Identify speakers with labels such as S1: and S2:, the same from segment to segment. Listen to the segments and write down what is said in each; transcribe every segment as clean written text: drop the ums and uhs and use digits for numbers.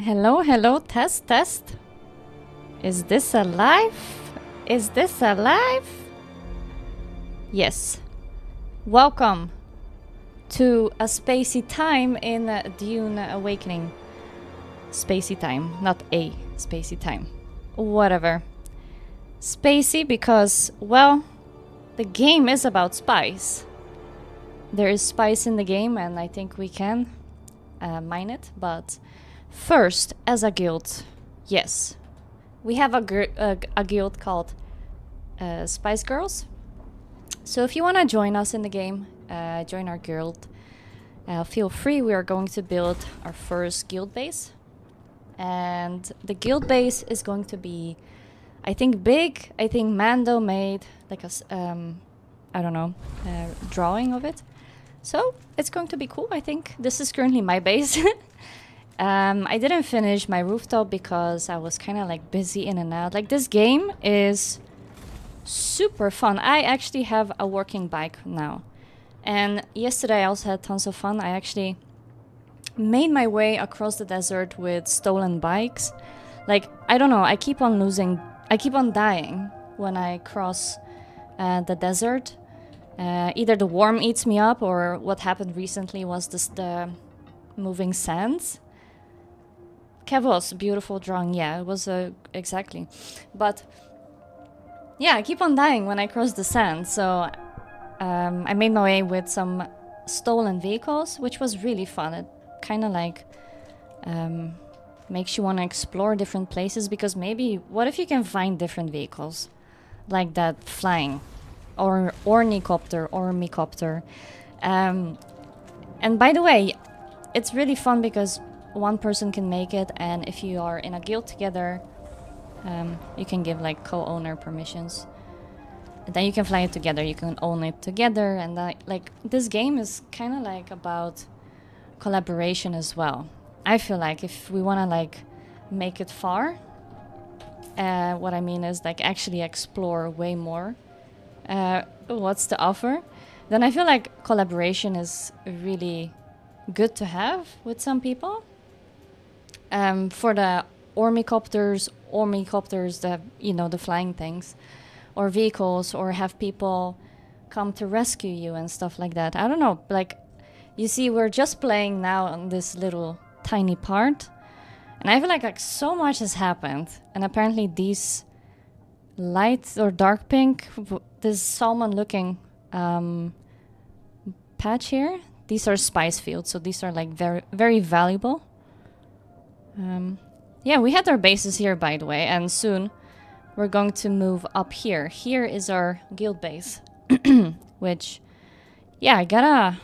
S1: Hello, hello, test, test. Is this alive? Is this alive? Yes. Welcome to a spacey time in Dune Awakening. Spacey time, not a spacey time. Whatever. Spacey because, well, the game is about spice. There is spice in the game and I think we can mine it, but first, as a guild, yes. We have a guild called Spice Girls. So if you want to join us in the game, join our guild, feel free. We are going to build our first guild base. And the guild base is going to be, I think, big. I think Mando made like a, I don't know, drawing of it. So it's going to be cool, I think. This is currently my base. I didn't finish my rooftop because I was kind of like busy in and out. Like, this game is super fun. I actually have a working bike now. And yesterday I also had tons of fun. I actually made my way across the desert with stolen bikes. Like, I don't know, I keep on dying when I cross the desert. Either the worm eats me up, or what happened recently was the moving sands. Kevos, beautiful drawing. Yeah, it was exactly. But yeah, I keep on dying when I cross the sand. So I made my way with some stolen vehicles, which was really fun. It kind of like makes you want to explore different places, because maybe what if you can find different vehicles like that flying, or ornicopter or micopter. And by the way, it's really fun because one person can make it, and if you are in a guild together, you can give like co-owner permissions. And then you can fly it together, you can own it together, and like this game is kind of like about collaboration as well. I feel like if we want to like make it far, what I mean is like actually explore way more what's the offer, then I feel like collaboration is really good to have with some people. For the ornicopters, the flying things, or vehicles, or have people come to rescue you and stuff like that. I don't know, like, you see, we're just playing now on this little tiny part, and I feel like so much has happened, and apparently these light or dark pink, this salmon looking patch here, these are spice fields, so these are like very, very valuable. Yeah, we had our bases here, by the way, and soon we're going to move up here. Here is our guild base, which, yeah, I gotta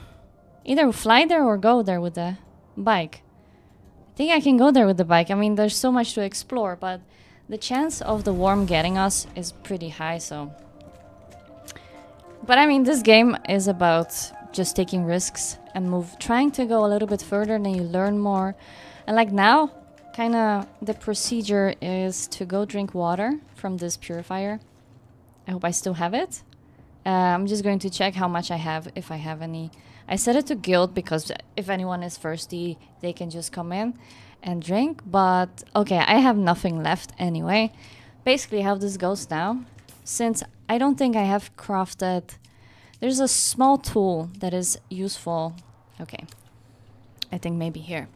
S1: either fly there or go there with the bike. I think I can go there with the bike. I mean, there's so much to explore, but the chance of the worm getting us is pretty high, so. But I mean, this game is about just taking risks and trying to go a little bit further, and then you learn more. And like now, kind of the procedure is to go drink water from this purifier. I hope I still have it. I'm just going to check how much I have, if I have any. I set it to guild because if anyone is thirsty, they can just come in and drink. But okay, I have nothing left anyway. Basically how this goes now, since I don't think I have crafted, there's a small tool that is useful. Okay, I think maybe here.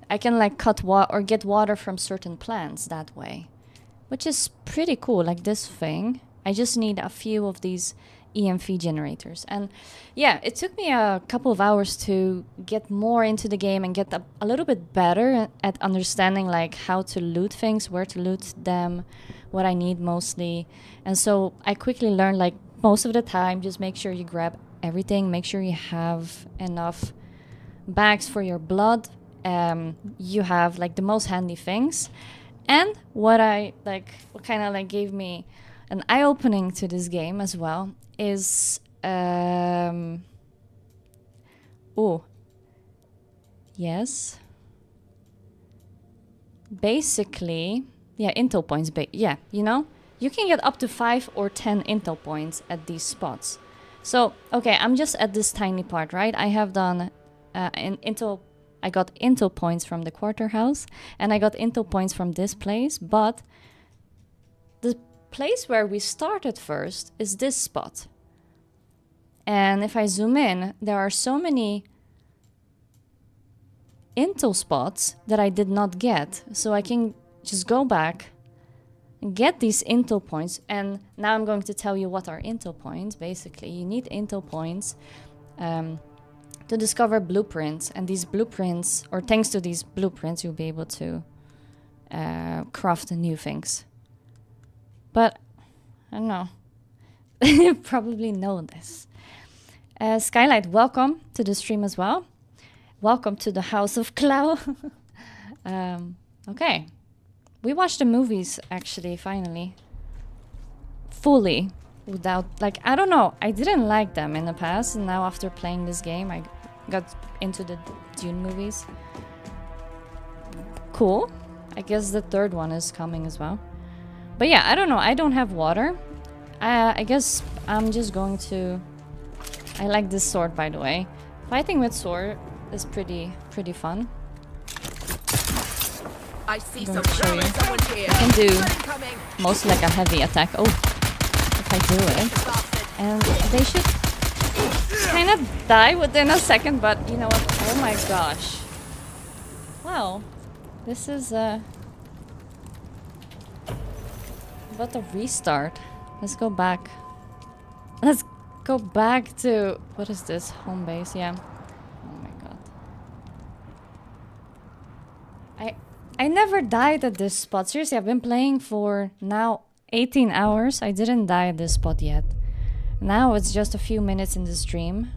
S1: I can like cut or get water from certain plants that way, which is pretty cool, like this thing. I just need a few of these EMF generators. And yeah, it took me a couple of hours to get more into the game and get a little bit better at understanding like how to loot things, where to loot them, what I need mostly. And so I quickly learned, like, most of the time, just make sure you grab everything, make sure you have enough bags for your blood. You have like the most handy things. And what kind of like gave me an eye-opening to this game as well is yes, basically, yeah, intel points. Yeah, you know, you can get up to 5 or 10 intel points at these spots. So okay, I'm just at this tiny part, right? I have done an intel I got intel points from the quarter house, and I got intel points from this place, but the place where we started first is this spot. And if I zoom in, there are so many intel spots that I did not get. So I can just go back and get these intel points. And now I'm going to tell you what are intel points. Basically, you need intel points to discover blueprints. And these blueprints, or thanks to these blueprints, you'll be able to craft new things. But I don't know. You probably know this. Skylight, welcome to the stream as well. Welcome to the House of Klau. Okay. We watched the movies, actually, finally. Fully. Without, like, I don't know. I didn't like them in the past. And now after playing this game, I got into the Dune movies. Cool. I guess the third one is coming as well. But yeah, I don't know. I don't have water. I guess I'm just going to... I like this sword, by the way. Fighting with sword is pretty fun.
S2: I see
S1: someone
S2: here.
S1: I can do mostly like a heavy attack. Oh, if I do it. And they should kind of die within a second, but you know what? Oh my gosh. Well, this is about to restart. Let's go back. Let's go back to... What is this? Home base, yeah. Oh my god. I never died at this spot. Seriously, I've been playing for now 18 hours. I didn't die at this spot yet. Now it's just a few minutes in the stream.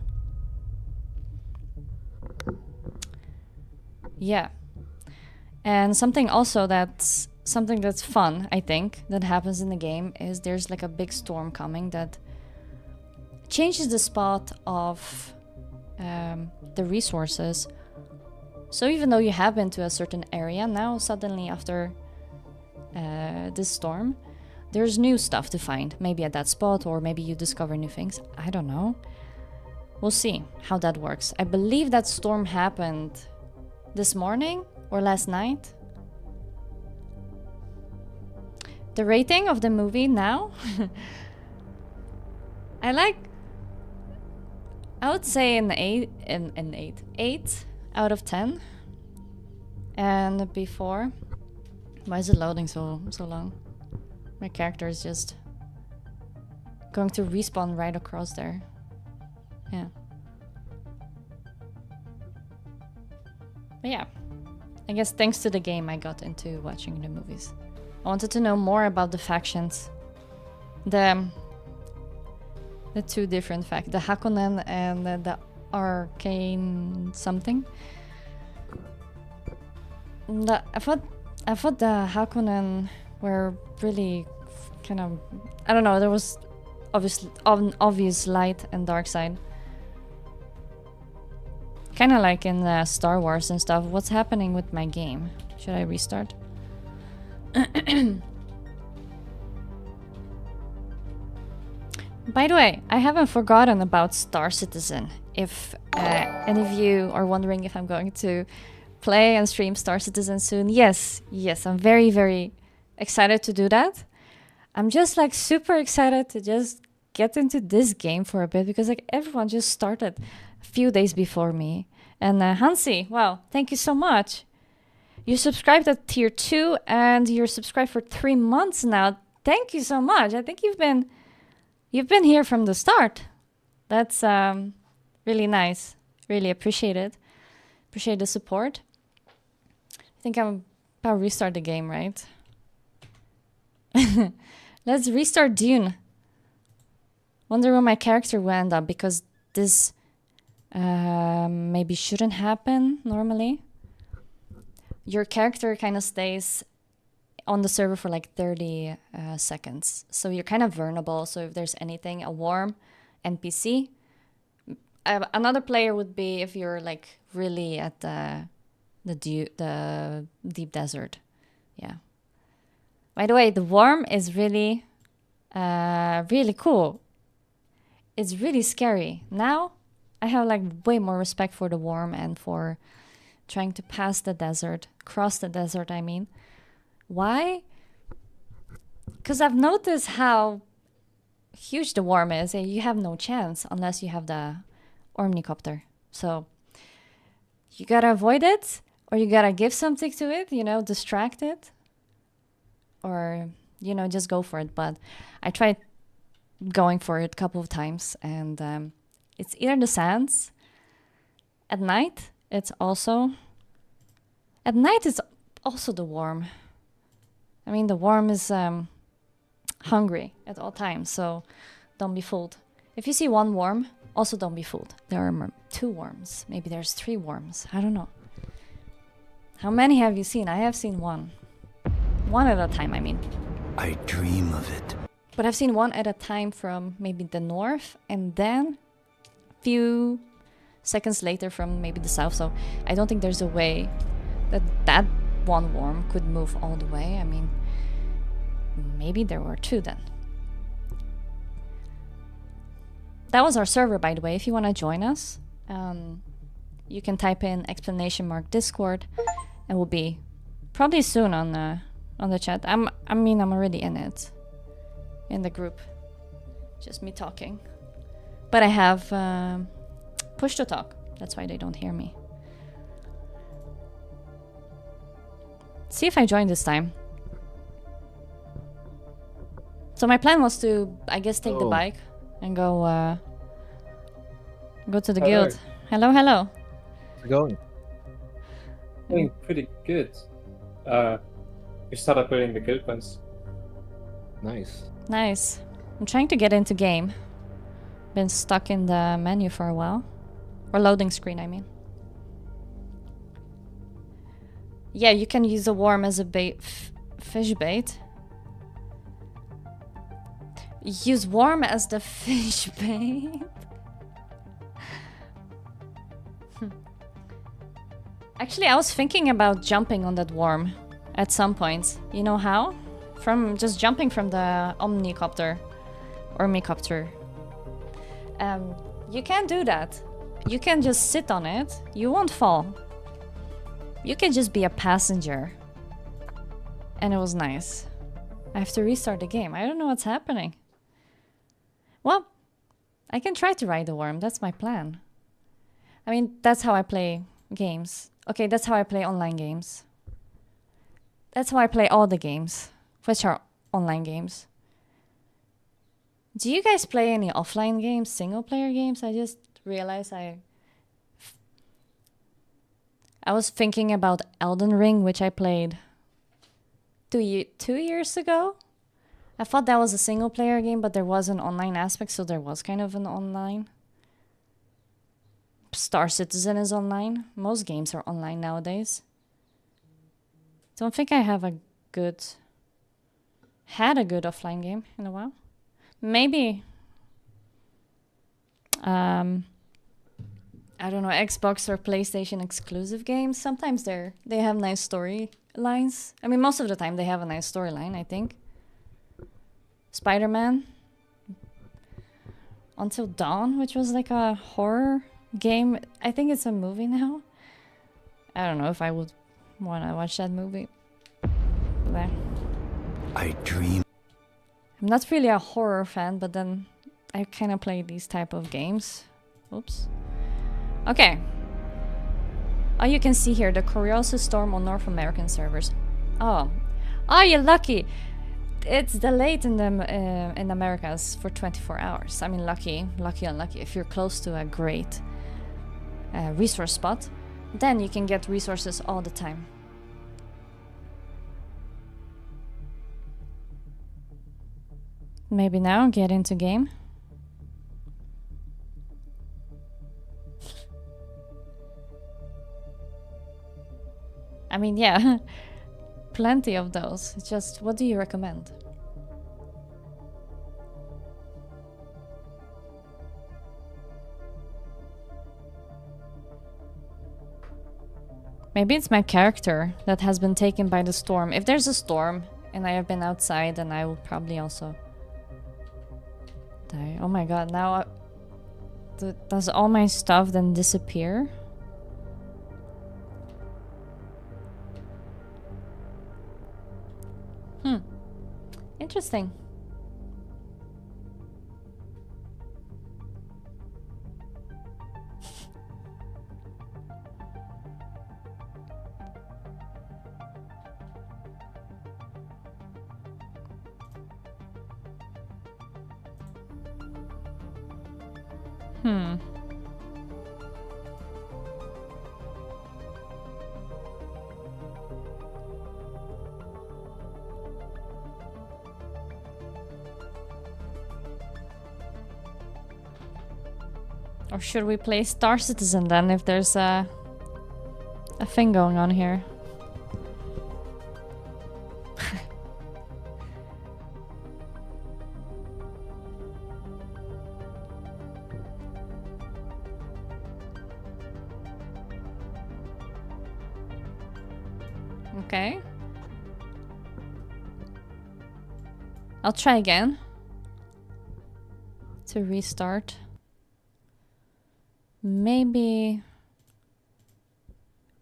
S1: Yeah. And something also that's... Something that's fun, I think, that happens in the game is there's like a big storm coming that changes the spot of the resources. So even though you have been to a certain area, now suddenly after this storm, there's new stuff to find. Maybe at that spot, or maybe you discover new things. I don't know. We'll see how that works. I believe that storm happened this morning or last night. The rating of the movie now? I would say an 8 out of 10. And before, why is it loading so long? My character is just going to respawn right across there. Yeah. But yeah, I guess thanks to the game I got into watching the movies. I wanted to know more about the factions. The two different factions. The Hakonen and the Arcane something. I thought the Hakonen were really kind of... I don't know, there was obviously obvious light and dark side. Kind of like in Star Wars and stuff. What's happening with my game? Should I restart? By the way, I haven't forgotten about Star Citizen. If any of you are wondering if I'm going to play and stream Star Citizen soon, yes, I'm very excited to do that. I'm just like super excited to just get into this game for a bit because like everyone just started a few days before me. And Hansi, wow, thank you so much. You subscribed at tier 2 and you're subscribed for 3 months now. Thank you so much. I think you've been here from the start. That's really nice. Really appreciate it. Appreciate the support. I think I'm about to restart the game, right? Let's restart Dune. Wonder where my character will end up because this maybe shouldn't happen normally. Your character kind of stays on the server for like 30 seconds. So you're kind of vulnerable. So if there's anything, a warm NPC. Another player would be if you're like really at the deep desert. Yeah. By the way, the worm is really cool. It's really scary. Now I have like way more respect for the worm and for trying to pass the desert, cross the desert, I mean. Why? Because I've noticed how huge the worm is, and you have no chance unless you have the Omnicopter. So you gotta avoid it, or you gotta give something to it, you know, distract it, or, you know, just go for it. But I tried going for it a couple of times, and it's either the sands. At night, it's also... At night, it's also the worm. I mean, the worm is hungry at all times, so don't be fooled. If you see one worm, also don't be fooled. There are 2 worms. Maybe there's 3 worms. I don't know. How many have you seen? I have seen 1. 1 at a time, I mean.
S2: I dream of it.
S1: But I've seen 1 at a time from maybe the north, and then a few seconds later from maybe the south. So I don't think there's a way that 1 worm could move all the way. I mean, maybe there were 2 then. That was our server, by the way. If you want to join us, you can type in !Discord, and we'll be probably soon on the chat. I'm already in it, in the group. Just me talking. But I have push to talk. That's why they don't hear me. See if I join this time. So my plan was to, I guess, take the bike and go to the guild. Hello, hello.
S3: How's it going?
S4: Doing pretty good. We started playing the guild ones.
S3: Nice.
S1: Nice. I'm trying to get into game. Been stuck in the menu for a while. Or loading screen, I mean. Yeah, you can use a worm as a bait, fish bait. Use worm as the fish bait. Actually, I was thinking about jumping on that worm at some point. You know how? From just jumping from the Omnicopter. You can't do that. You can just sit on it. You won't fall. You can just be a passenger. And it was nice. I have to restart the game. I don't know what's happening. Well, I can try to ride the worm. That's my plan. I mean, that's how I play games. Okay, that's how I play online games. That's how I play all the games, which are online games. Do you guys play any offline games, single player games? I just realized I was thinking about Elden Ring, which I played 2 years ago. I thought that was a single player game, but there was an online aspect, so there was kind of an online. Star Citizen is online. Most games are online nowadays. Don't think I have had a good offline game in a while. Maybe I don't know, Xbox or PlayStation exclusive games. Sometimes they have nice storylines. I mean, most of the time they have a nice storyline, I think. Spider-Man Until Dawn, which was like a horror game. I think it's a movie now. I don't know if I would want to watch that movie. There.
S2: I dream.
S1: I'm not really a horror fan, but then I kind of play these type of games. Oops. Okay. Oh, you can see here the Coriolis Storm on North American servers. Oh, you're lucky. It's delayed in the in Americas for 24 hours. I mean, lucky, unlucky. If you're close to a great resource spot, then you can get resources all the time. Maybe now get into game. I mean, yeah, plenty of those. It's just, what do you recommend? Maybe it's my character that has been taken by the storm. If there's a storm and I have been outside, then I will probably also die. Oh my god, now does all my stuff then disappear? Interesting. Hmm. Or should we play Star Citizen then, if there's a thing going on here? Okay. I'll try again to restart. Maybe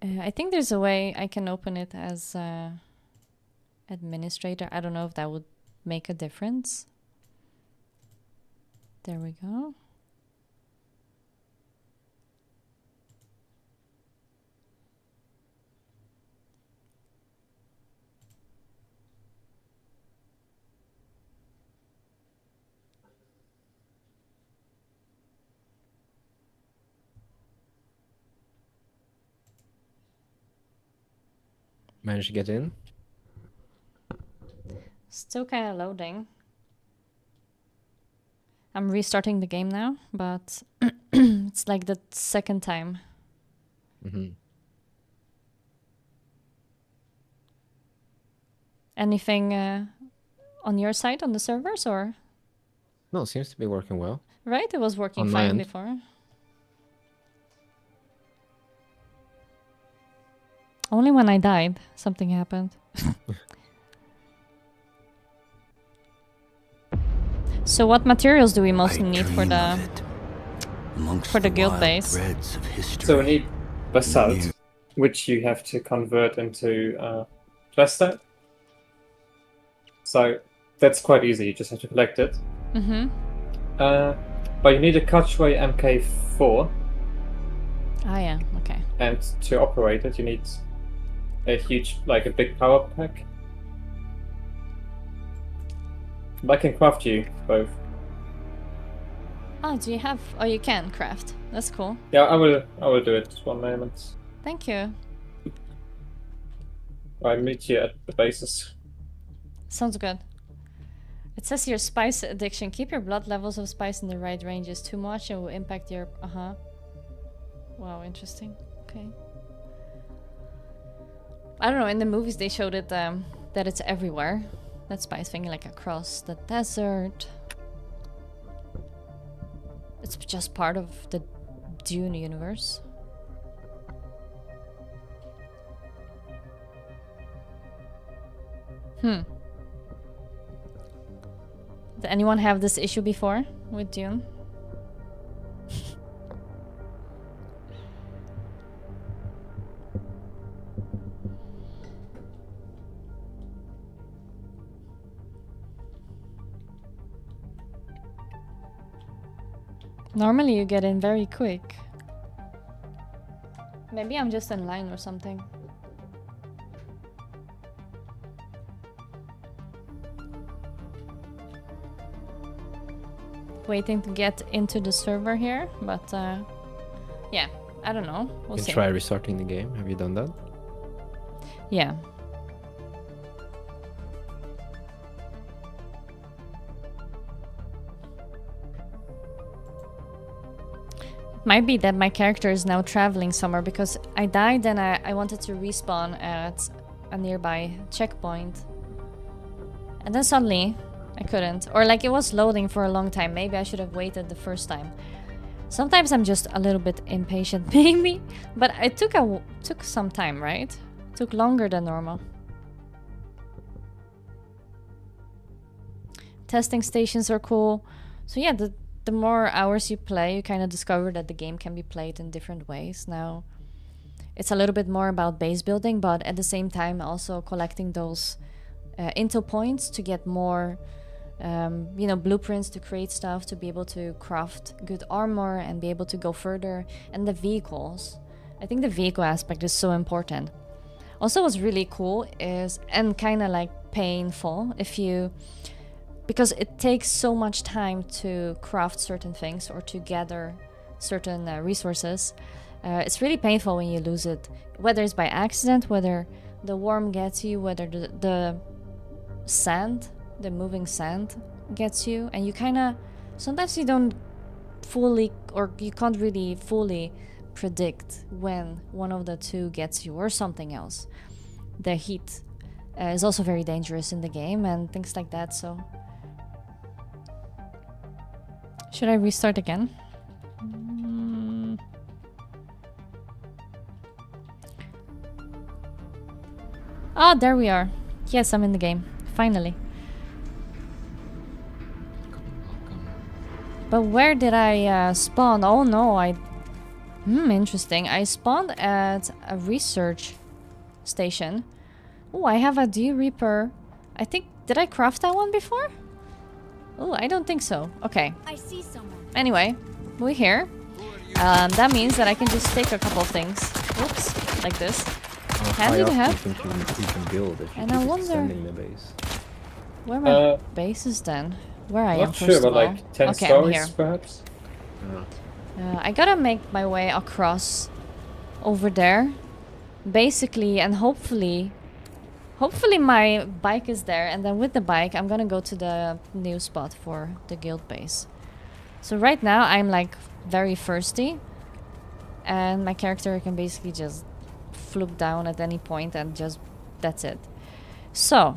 S1: I think there's a way I can open it as administrator. I don't know if that would make a difference. There we go.
S3: Managed to get in?
S1: Still kind of loading. I'm restarting the game now, but it's like the second time.
S3: Mm-hmm.
S1: Anything on your side on the servers, or?
S3: No, it seems to be working well.
S1: Right, it was working
S3: On my
S1: fine
S3: end.
S1: before. Only when I died, something happened. So what materials do we mostly need for the guild base?
S4: So we need basalt, which you have to convert into plaster. So that's quite easy. You just have to collect it.
S1: Mm-hmm.
S4: But you need a Cutchway MK4,
S1: Ah, yeah. Okay.
S4: and to operate it, you need a huge, like a big power pack. But I can craft you both.
S1: Oh, do you have? Oh, you can craft. That's cool.
S4: Yeah, I will do it. One moment.
S1: Thank you.
S4: I meet you at the bases.
S1: Sounds good. It says here, spice addiction. Keep your blood levels of spice in the right ranges. Too much and will impact your... Wow, interesting. Okay. I don't know, in the movies they showed it, that it's everywhere. That spice thing, like across the desert. It's just part of the Dune universe. Did anyone have this issue before with Dune? Normally you get in very quick. Maybe I'm just in line or something. Waiting to get into the server here, but yeah, I don't know. We'll
S3: You
S1: see.
S3: can try restarting the game. Have you done that?
S1: Yeah. Might be that my character is now traveling somewhere because I died and I wanted to respawn at a nearby checkpoint. And then suddenly I couldn't. Or like it was loading for a long time. Maybe I should have waited the first time. Sometimes I'm just a little bit impatient, maybe. But it took some time, right? Took longer than normal. Testing stations are cool. So yeah, the more hours you play, you kind of discover that the game can be played in different ways. Now, it's a little bit more about base building, but at the same time also collecting those intel points to get more, you know, blueprints to create stuff, to be able to craft good armor and be able to go further. And the vehicles. I think the vehicle aspect is so important. Also, what's really cool is, and kind of like painful, if you, because it takes so much time to craft certain things or to gather certain resources. It's really painful when you lose it, whether it's by accident, whether the worm gets you, whether the sand, the moving sand gets you, and you kind of, sometimes you don't fully, or you can't really fully predict when one of the two gets you or something else. The heat is also very dangerous in the game and things like that, so... Should I restart again? Oh, there we are. Yes, I'm in the game. Finally. But where did I spawn? Oh no, interesting. I spawned at a research station. Oh, I have a Dew Reaper. I think... Did I craft that one before? Oh, I don't think so. Okay.
S5: I see someone.
S1: Anyway, we're here. That means that I can just take a couple of things. Oops, like this. Handy to have.
S3: You can build if you
S1: And
S3: keep
S1: I wonder
S3: extending the base.
S1: where my base is then. Where I am
S4: Not
S1: first
S4: sure,
S1: of
S4: but
S1: all.
S4: like 10
S1: Okay, I'm here.
S4: stories perhaps.
S1: I gotta make my way across over there, basically, and hopefully my bike is there, and then with the bike I'm gonna go to the new spot for the guild base. So right now I'm like very thirsty, and my character can basically just floop down at any point and just, that's it. So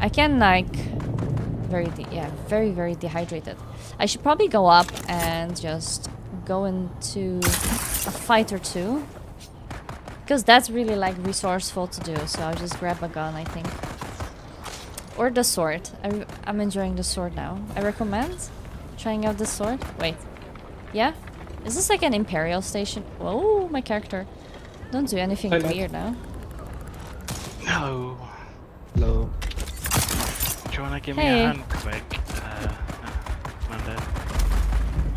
S1: I can like very dehydrated. I should probably go up and just go into a fight or two, because that's really like resourceful to do. So I'll just grab a gun, I think, or the sword. I'm enjoying the sword now. I recommend trying out the sword. Wait, yeah, is this like an imperial station? Whoa, my character, don't do anything weird now.
S6: No.
S3: Hello.
S6: Do you want to give me
S1: Hey.
S6: a hand quick, Amanda?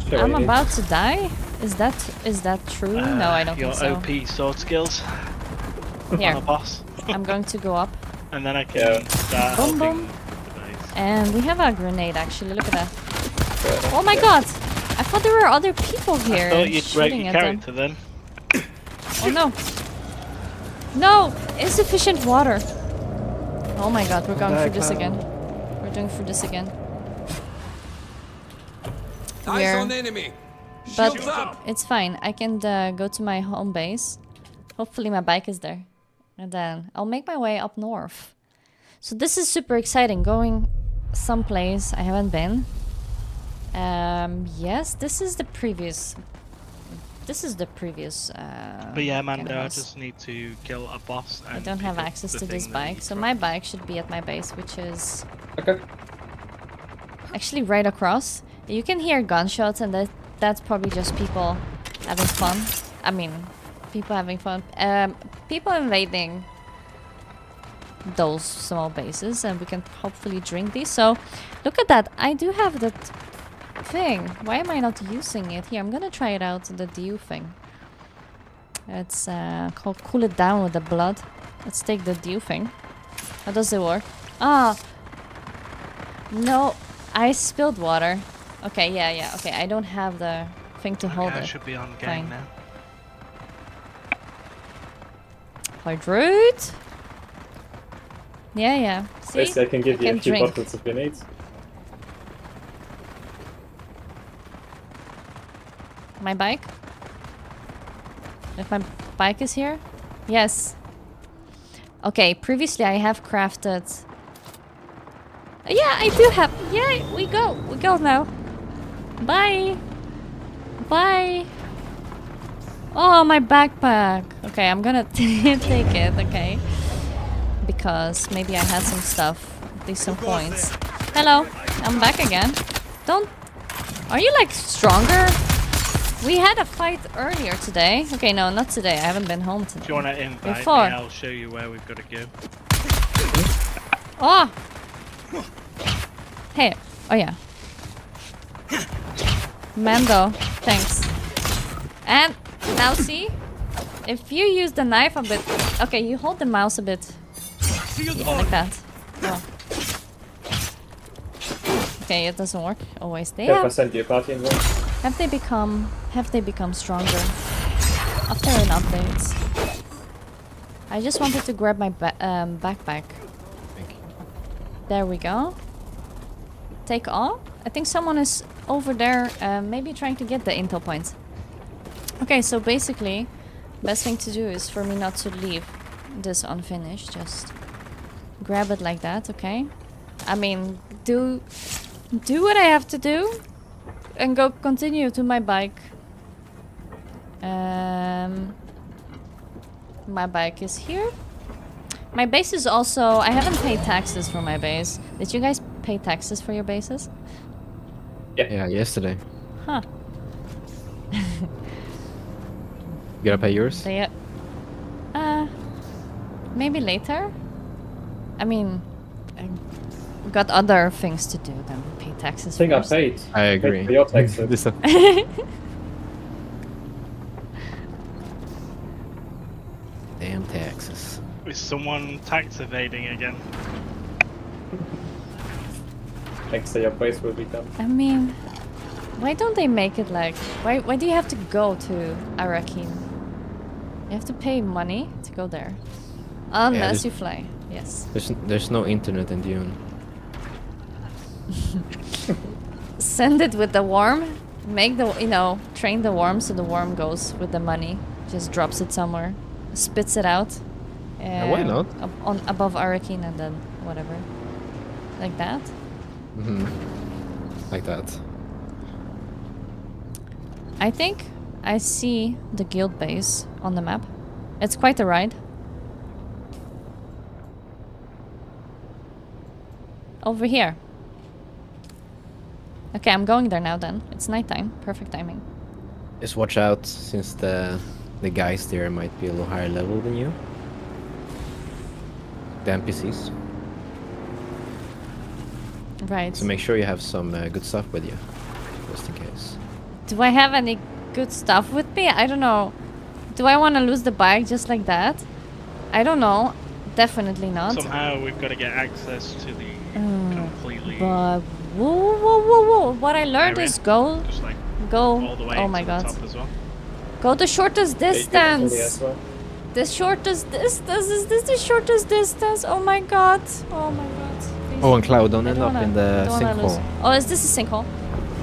S4: Sure,
S1: I'm
S4: Edie.
S1: about to die. Is that true? No, I don't
S6: your
S1: think so.
S6: OP sword skills
S1: Here,
S6: on a boss,
S1: I'm going to go up.
S6: and then I can
S4: Yeah.
S6: start
S1: Boom,
S6: helping
S1: boom.
S6: the base.
S1: And we have a grenade, actually. Look at that.
S4: Yeah,
S1: Oh my
S4: yeah.
S1: god! I thought there were other people here.
S6: I thought you'd break
S1: shooting
S6: your
S1: at them.
S6: character then.
S1: Oh no! No! Insufficient water! Oh my god, we're going through this again. We're doing through this again.
S7: Eyes on enemy.
S1: But
S7: Shields up.
S1: it's fine. I can go to my home base. Hopefully my bike is there. And then I'll make my way up north. So this is super exciting. Going someplace I haven't been. Yes, this is the previous... This is the previous...
S6: But yeah,
S1: kind
S6: Amanda,
S1: of
S6: I
S1: house.
S6: just need to kill a boss.
S1: I
S6: And
S1: don't have
S6: pick up
S1: access
S6: the
S1: to this
S6: thing that
S1: bike.
S6: you
S1: So
S6: dropped.
S1: my bike should be at my base, which is
S4: Okay.
S1: actually right across. You can hear gunshots, and that's probably just people having fun. I mean, people having fun. People invading those small bases, and we can hopefully drink these. So, look at that. I do have that thing. Why am I not using it? Here, I'm gonna try it out, the Dew thing. It's called Cool It Down with the Blood. Let's take the Dew thing. How does it work? Ah! No, I spilled water. Okay, yeah, okay. I don't have the thing to hold
S6: Okay, I
S1: it.
S6: should be on
S1: Fine.
S6: game now.
S1: Hydrate? Yeah. See?
S4: Basically, I can give you a few
S1: drink.
S4: bottles if you need.
S1: My bike? If my bike is here? Yes. Okay, previously I have crafted... Yeah, I do have... Yeah, we go now. Bye. Bye. Oh, my backpack. Okay, I'm gonna take it, okay. Because maybe I had some stuff. At least some coins. Hello, I'm back again. Don't... Are you like stronger? We had a fight earlier today. Okay, no, not today. I haven't been home today.
S6: If you want to invite
S1: Before.
S6: me, I'll show you where we've got to go.
S1: Oh! Hey. Oh, yeah. Mando. Thanks. And now see? If you use the knife a bit... Okay, you hold the mouse a bit. Yeah, like that. Oh. Okay, it doesn't work always. They
S4: Yeah, I
S1: have...
S4: sent you a party invite.
S1: Have they become stronger after an update? I just wanted to grab my backpack.
S3: Thank you.
S1: There we go. Take all. I think someone is over there, maybe trying to get the intel points. Okay, so basically, best thing to do is for me not to leave this unfinished. Just grab it like that, okay? I mean, do what I have to do, and go continue to my bike. My bike is here. My base is also... I haven't paid taxes for my base. Did you guys pay taxes for your bases?
S3: Yeah, yesterday.
S1: Huh.
S3: You gotta pay yours?
S1: They... maybe later? I mean... I've got other things to do than pay taxes
S4: I think
S1: first.
S4: I paid.
S3: I agree.
S4: Paid for your taxes.
S3: This Damn taxes.
S6: Is someone tax evading again?
S4: Next day your place will be done.
S1: I mean... Why don't they make it like... Why do you have to go to Arakin? You have to pay money to go there. Unless
S3: there's-
S1: you fly. Yes.
S3: There's no internet in Dune.
S1: Send it with the worm. Make the, train the worm so the worm goes with the money. Just drops it somewhere. Spits it out.
S3: Why not?
S1: Above Arakin and then whatever. Like that.
S3: Like that.
S1: I think I see the guild base on the map. It's quite a ride. Over here. Okay, I'm going there now then. It's nighttime. Perfect timing.
S3: Just watch out, since the guys there might be a little higher level than you. The NPCs.
S1: Right.
S3: So make sure you have some good stuff with you, just in case.
S1: Do I have any good stuff with me? I don't know. Do I want to lose the bike just like that? I don't know. Definitely not.
S6: Somehow we've got to get access to the completely...
S1: But whoa. What I learned
S6: area.
S1: is go.
S6: Just like
S1: Oh
S6: all the way
S1: my
S6: to
S1: god.
S6: the top as well.
S1: Go the shortest
S4: Yeah, you can fully
S1: distance.
S4: as well.
S1: The shortest distance. Is this the shortest distance? Oh my god. Oh my god. Please.
S3: Oh, and Cloud, don't
S1: I
S3: end
S1: don't
S3: up
S1: wanna-
S3: in the
S1: don't wanna lose.
S3: sinkhole.
S1: Oh, is this a sinkhole?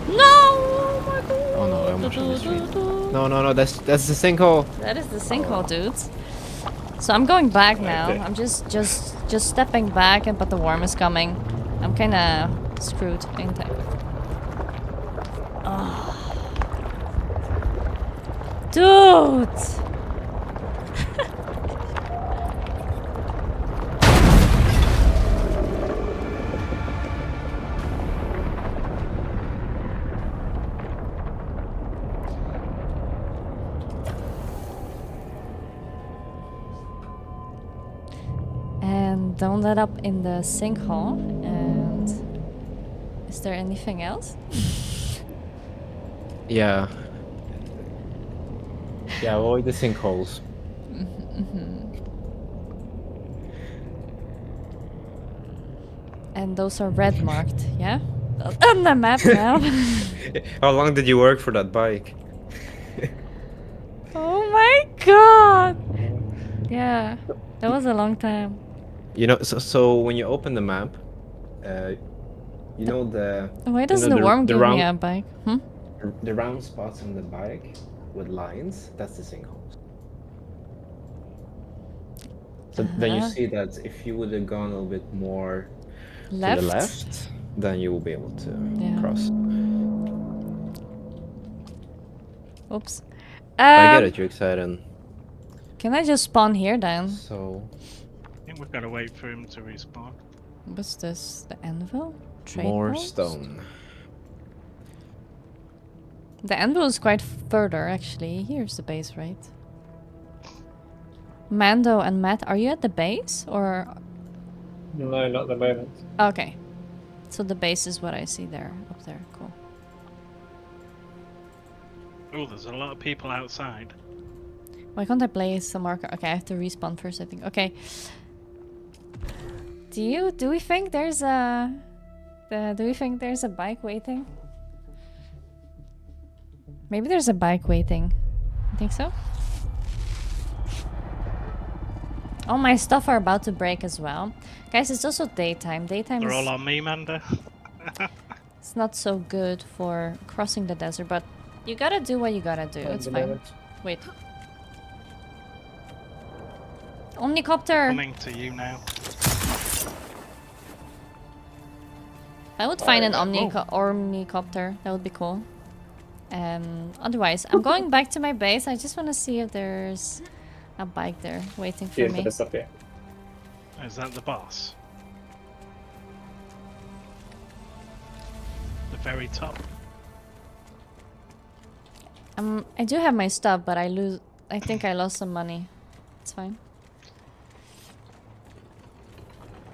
S1: No! Oh my god.
S3: Oh no, I'm watching this street. No, that's the sinkhole.
S1: That is the sinkhole, dudes. So I'm going back now.
S4: Okay.
S1: I'm just stepping back, but the worm is coming. I'm kind of screwed, ain't I? Oh. Dude! And don't let up in the sinkhole. And is there anything else?
S3: Yeah. Yeah, avoid the sinkholes.
S1: And those are red marked, yeah? On the map now.
S3: How long did you work for that bike?
S1: Oh my god! Yeah, that was a long time.
S3: You know, so when you open the map, you know the...
S1: Why
S3: you
S1: doesn't
S3: know
S1: the worm give me
S3: round,
S1: a bike? Hmm?
S3: The round spots on the bike with lines, that's the sinkholes. So then you
S1: Uh-huh.
S3: see that if you would have gone a little bit more
S1: Left?
S3: to the left, then you will be able to
S1: Yeah.
S3: cross.
S1: Oops.
S3: I get it, you're excited.
S1: Can I just spawn here then?
S3: So,
S6: I think we've got to wait for him to respawn.
S1: What's this? The anvil? Trade
S3: more
S1: post?
S3: stone.
S1: The anvil is quite further, actually. Here's the base, right? Mando and Matt, are you at the base? Or
S4: No, not at the moment.
S1: Okay. So the base is what I see there, up there. Cool.
S6: Oh, there's a lot of people outside.
S1: Why can't I place a marker? Okay, I have to respawn first, I think. Okay. Do we think there's a... do we think there's a bike waiting? Maybe there's a bike waiting. You think so? All my stuff are about to break as well. Guys, it's also daytime. Daytime
S6: They're
S1: is...
S6: all on me, Manda.
S1: It's not so good for crossing the desert, but you gotta do what you gotta do.
S4: At
S1: It's
S4: the
S1: fine.
S4: moment.
S1: Wait. Omnicopter!
S6: Coming to you now.
S1: I would find an
S6: Oh.
S1: omnicopter. That would be cool. Otherwise, I'm going back to my base. I just want to see if there's a bike there waiting for
S4: Yeah,
S1: me.
S4: but it's up here.
S6: Is that the boss? The very top.
S1: I do have my stuff, but I think I lost some money. It's fine.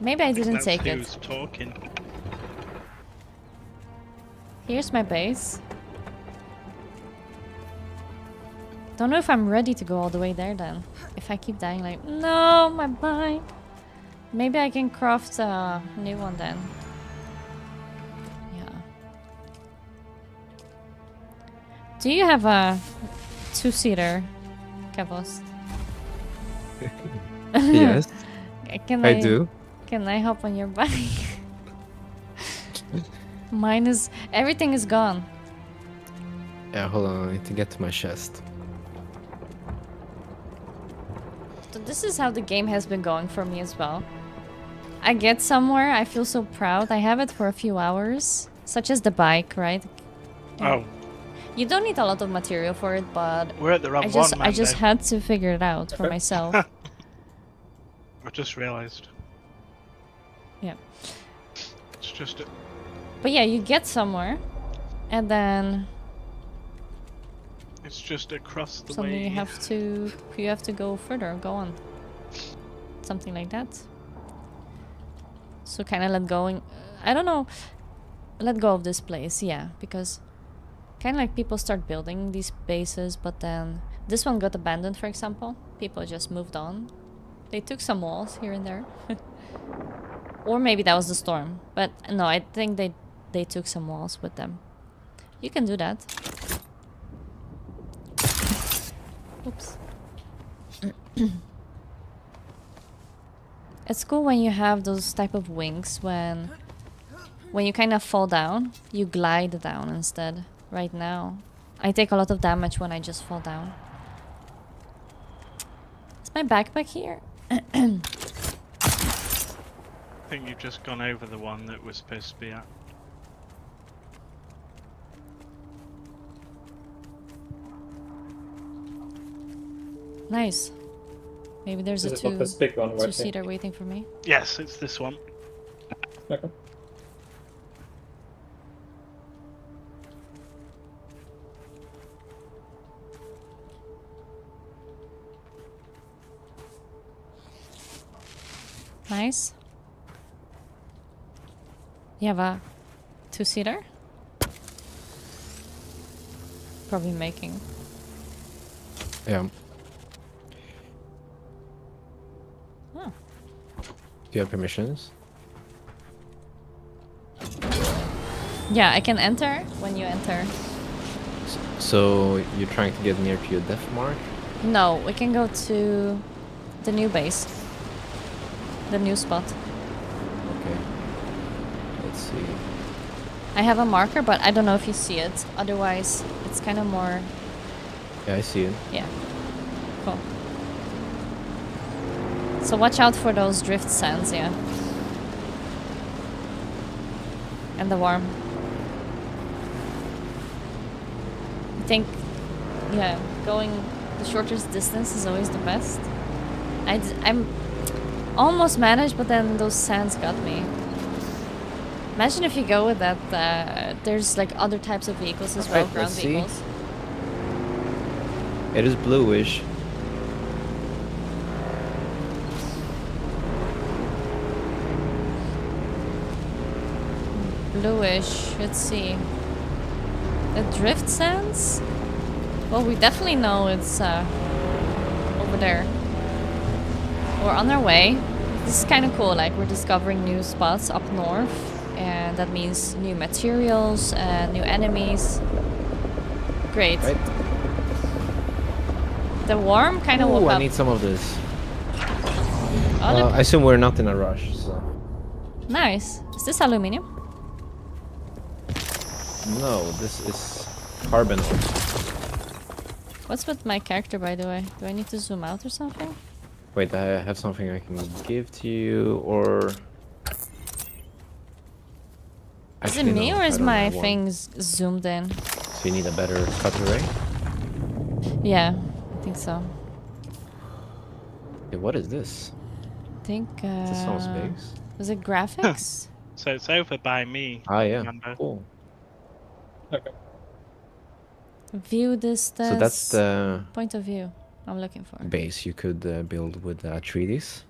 S1: Maybe I didn't
S6: That's
S1: take it.
S6: who's talking.
S1: Here's my base. Don't know if I'm ready to go all the way there then. If I keep dying like, no, my bike. Maybe I can craft a new one then. Yeah. Do you have a two-seater, Kevos?
S3: Yes,
S1: Can
S3: I do.
S1: Can I hop on your bike? Mine is... Everything is gone.
S3: Yeah, hold on, I need to get to my chest.
S1: So this is how the game has been going for me as well. I get somewhere, I feel so proud. I have it for a few hours. Such as the bike, right?
S6: Oh,
S1: You don't need a lot of material for it, but
S6: we're at the wrong
S1: I just
S6: one, Manda.
S1: had to figure it out for myself.
S6: I just realised.
S1: Yeah.
S6: It's just...
S1: But yeah, you get somewhere, and then
S6: It's just across the
S1: suddenly
S6: way.
S1: you have to go further, go on. Something like that. So kind of I don't know, let go of this place, yeah, because kind of like people start building these bases, but then this one got abandoned, for example. People just moved on. They took some walls here and there. Or maybe that was the storm, but no, I think they took some walls with them. You can do that. Oops. It's cool when you have those type of wings when you kind of fall down, you glide down instead. Right now, I take a lot of damage when I just fall down. Is my backpack here?
S6: I think you've just gone over the one that we're supposed to be at.
S1: Nice. Maybe there's
S4: This
S1: a
S4: is what this big one waiting.
S1: two-seater waiting for me.
S6: Yes, it's this one.
S4: Okay.
S1: Nice. You have a two-seater? Probably making.
S3: Yeah.
S1: Oh.
S3: Do you have permissions?
S1: Yeah, I can enter when you enter.
S3: So you're trying to get near to your death mark?
S1: No, we can go to the new base. The new spot.
S3: Okay. Let's see.
S1: I have a marker, but I don't know if you see it. Otherwise, it's kind of more...
S3: Yeah, I see it.
S1: Yeah. Cool. So watch out for those drift sands, yeah. And the worm. I think, yeah, going the shortest distance is always the best. I'm almost managed, but then those sands got me. Imagine if you go with that, there's like other types of vehicles as well,
S3: Alright,
S1: ground
S3: let's see.
S1: vehicles.
S3: It is bluish.
S1: bluish. Let's see. The drift sands? Well, we definitely know it's over there. We're on our way. This is kind of cool, like we're discovering new spots up north, and that means new materials and new enemies. Great.
S3: Right.
S1: The worm kind of woke
S3: I
S1: up.
S3: need some of this.
S1: Oh, look.
S3: I assume we're not in a rush, so...
S1: Nice. Is this aluminium?
S3: No, this is carbon.
S1: What's with my character, by the way? Do I need to zoom out or something?
S3: Wait, I have something I can give to you, or...
S1: Is
S3: Actually,
S1: it me
S3: no,
S1: or
S3: I
S1: is
S3: don't
S1: my
S3: have one.
S1: things zoomed in?
S3: So you need a better cut array?
S1: Yeah, I think so.
S3: Hey, what is this?
S1: I think.
S3: Is this on space?
S1: Was it graphics?
S6: So it's over by me.
S3: Ah, yeah.
S6: remember?
S3: Cool.
S4: Okay.
S1: View distance.
S3: So that's the
S1: point of view I'm looking for.
S3: base you could build with treaties.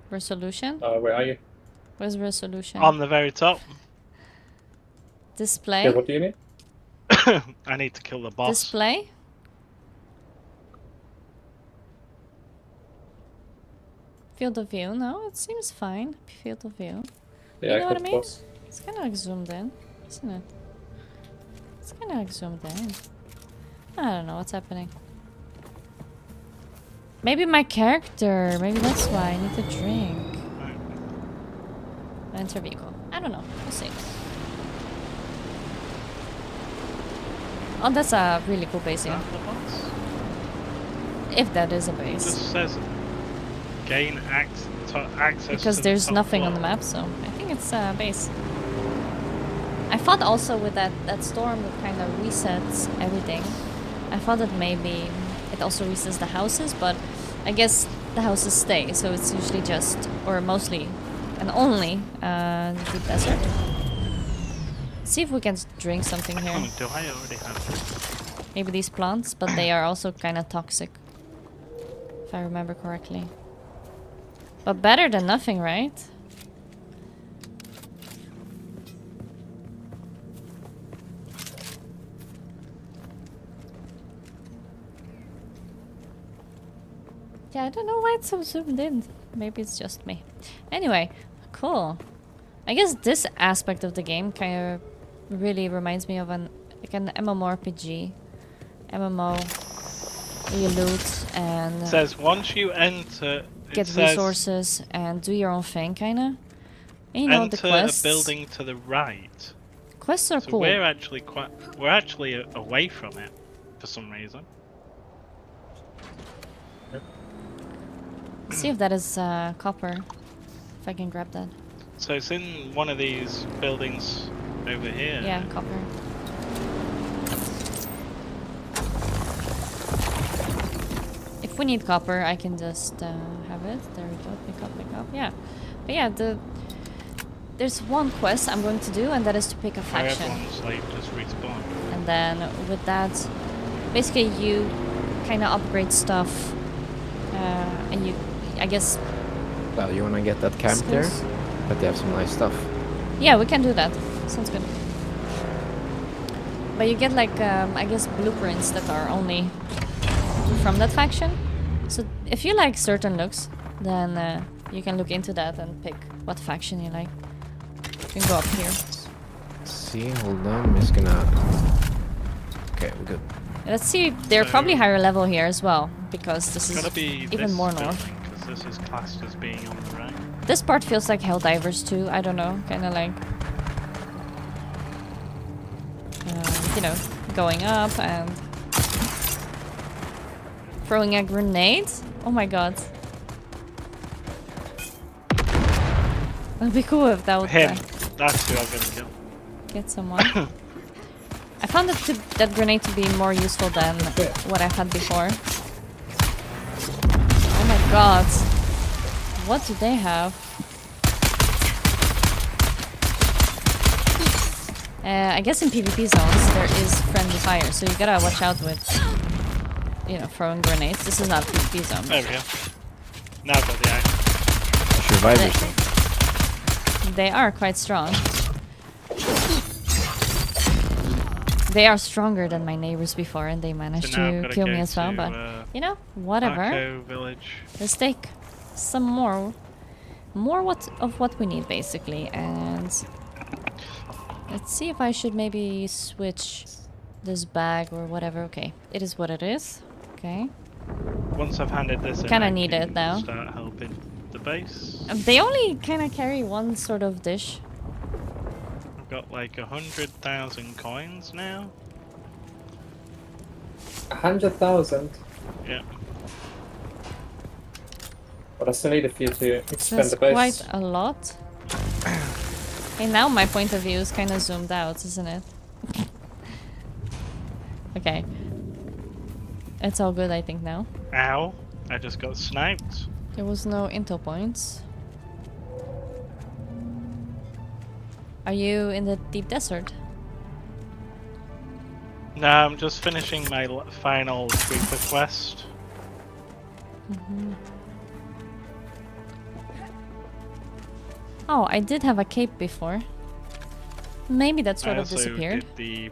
S1: Resolution?
S4: Where are you?
S1: Where's resolution?
S6: On the very top.
S1: Display?
S4: Yeah, what do you need?
S6: I need to kill the boss.
S1: Display? Field of view? No, it seems fine. Field of view.
S4: Yeah,
S1: You know what I
S4: got
S1: mean?
S4: boss.
S1: It's kind of like zoomed in, isn't it? It's kind of like zoomed in. I don't know what's happening. Maybe my character. Maybe that's why I need to drink. Enter vehicle. I don't know. We'll see. Oh, that's a really cool base,
S6: Is
S1: yeah.
S6: that the boss?
S1: If that is a
S6: It
S1: base.
S6: just says gain access
S1: Because
S6: to
S1: there's
S6: the top
S1: nothing on
S6: floor.
S1: the map, so I think it's a base. I thought also with that storm that kind of resets everything. I thought that maybe it also resets the houses, but I guess the houses stay, so it's usually just, or mostly, and only, the desert. See if we can drink something here.
S6: Do I already have?
S1: Maybe these plants, but they are also kind of toxic. If I remember correctly. But better than nothing, right? Yeah, I don't know why it's so zoomed in. Maybe it's just me. Anyway, cool. I guess this aspect of the game kind of really reminds me of an MMORPG. MMO where you loot and
S6: It says once you enter,
S1: get
S6: it says
S1: resources and do your own thing, kinda. And you know the
S6: enter
S1: quests.
S6: a building to the right.
S1: Quests are
S6: So
S1: cool.
S6: we're actually away from it for some reason.
S1: See if that is copper. If I can grab that.
S6: So it's in one of these buildings over here.
S1: Yeah, copper. If we need copper, I can just have it. There we go. Pick up. Yeah. But yeah, there's one quest I'm going to do, and that is to pick a
S6: Where
S1: faction.
S6: everyone's like just respawn.
S1: And then with that, basically you kind of upgrade stuff. And you, I guess...
S3: Well, you wanna get that camp there?
S1: skills.
S3: But they have some nice stuff.
S1: Yeah, we can do that. Sounds good. But you get like, I guess, blueprints that are only from that faction. So if you like certain looks, then you can look into that and pick what faction you like. You can go up here.
S3: See, hold on, I'm just gonna... Okay, we're good.
S1: Let's see, they're
S6: So-
S1: probably higher level here as well, because this
S6: It's
S1: is
S6: gotta be
S1: even
S6: this
S1: more north.
S6: because this is classed as being on the right.
S1: This part feels like Helldivers too, I don't know, kind of like... you know, going up and... throwing a grenade? Oh my god. That'd be cool if that would
S6: Him. That's who I'm gonna kill.
S1: get someone. I found that grenade to be more useful than what I've had before. Oh my god. What do they have? I guess in PvP zones there is friendly fire, so you gotta watch out with, you know, throwing grenades. This is not a PvP zone.
S6: There we go. Now I've got the eye.
S3: Survivors.
S1: They are quite strong. They are stronger than my neighbors before, and they managed
S6: So now I've
S1: to
S6: gotta
S1: kill
S6: go
S1: me as well.
S6: to,
S1: But you know, whatever.
S6: Arco village.
S1: Let's take some more of what we need, basically, and let's see if I should maybe switch this bag or whatever. Okay, it is what it is. Okay.
S6: Once I've handed this in,
S1: Kinda
S6: I
S1: need
S6: can
S1: it now.
S6: Start helping the base.
S1: They only kind of carry one sort of dish.
S6: I've got like 100,000 coins now.
S4: 100,000.
S6: Yeah.
S4: But I still need a few to expand
S1: That's
S4: the base.
S1: quite a lot. Okay, now my point of view is kind of zoomed out, isn't it? Okay. It's all good, I think, now.
S6: Ow! I just got sniped.
S1: There was no intel points. Are you in the deep desert?
S6: No, I'm just finishing my final creeper quest.
S1: Oh, I did have a cape before. Maybe that sort
S6: I
S1: of
S6: also
S1: disappeared.
S6: did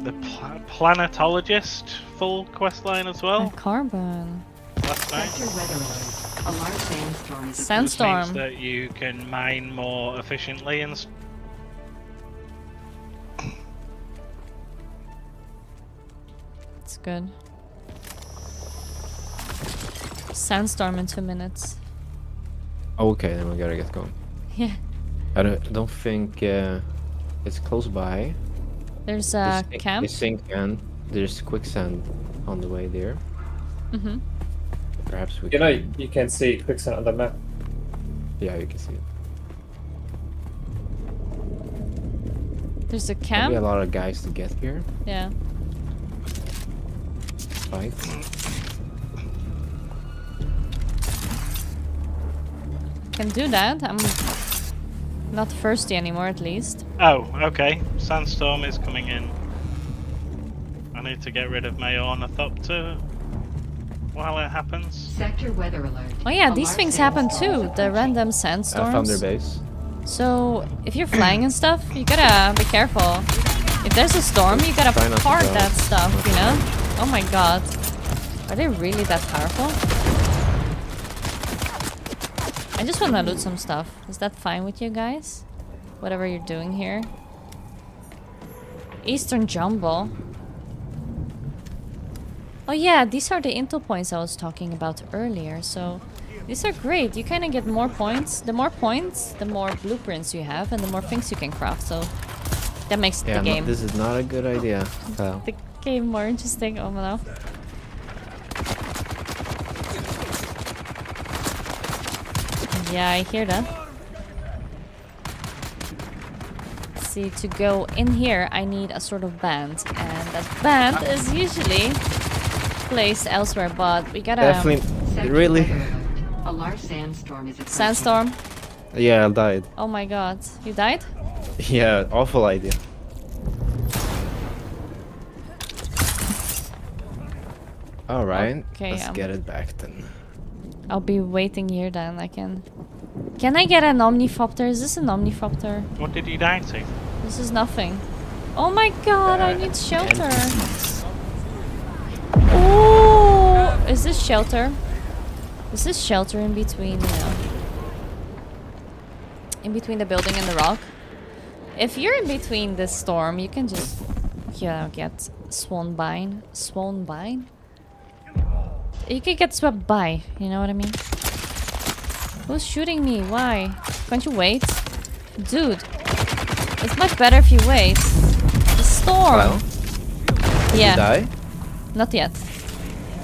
S6: the planetologist full quest line as well
S1: Carbon.
S6: last night.
S5: A large sandstorm is
S6: This
S1: Sandstorm.
S6: means that you can mine more efficiently and
S1: It's good. Sandstorm in 2 minutes.
S3: Okay, then we gotta get going.
S1: Yeah.
S3: I don't think it's close by.
S1: There's a
S3: There's
S1: camp.
S3: sink and there's quicksand on the way there.
S1: Mm-hmm.
S3: Perhaps we
S4: You know, you can see quicksand on the map.
S3: Yeah, you can see it.
S1: There's a
S3: Probably
S1: camp.
S3: a lot of guys to get here.
S1: Yeah.
S3: Fight.
S1: Can do that. I'm not thirsty anymore, at least.
S6: oh, okay. Sandstorm is coming in. I need to get rid of my ornithopter while it happens.
S5: sector weather alert.
S1: Oh yeah,
S5: A
S1: these
S5: large
S1: things happen
S5: sandstorm
S1: too.
S5: is
S1: The
S5: approaching.
S1: random
S3: I
S1: sandstorms.
S3: found their base.
S1: So if you're flying and stuff, you gotta be careful. If there's a storm, you gotta
S3: Try not to
S1: park
S3: go.
S1: that stuff, you know? Oh my god. Are they really that powerful? I just wanna loot some stuff. Is that fine with you guys? Whatever you're doing here. Eastern Jumble. Oh yeah, these are the intel points I was talking about earlier, so these are great. You kind of get more points. The more points, the more blueprints you have, and the more things you can craft, so that makes
S3: Yeah,
S1: the game
S3: this is not a good idea. Kyle.
S1: the game more interesting. Oh no. Yeah, I hear that. See, to go in here, I need a sort of band, and that band is usually placed elsewhere, but we gotta...
S3: Definitely,
S5: Sector
S3: really?
S5: weather alert. A large sandstorm is approaching.
S1: Sandstorm.
S3: Yeah, I died.
S1: Oh my god. You died?
S3: Yeah, awful idea. Alright,
S1: Okay,
S3: let's get it back then.
S1: I'll be waiting here then. I can... Can I get an omnifopter? Is this an omnifopter?
S6: What did you die to?
S1: This is nothing. Oh my god, I need shelter. Oh, is this shelter? Is this shelter in between, in between the building and the rock? If you're in between this storm, you can just, get swanbine. Swanbine? You could get swept by, you know what I mean? Who's shooting me? Why? Can't you wait? Dude, it's much better if you wait. The storm!
S3: Well, did
S1: Yeah.
S3: you die?
S1: Not yet.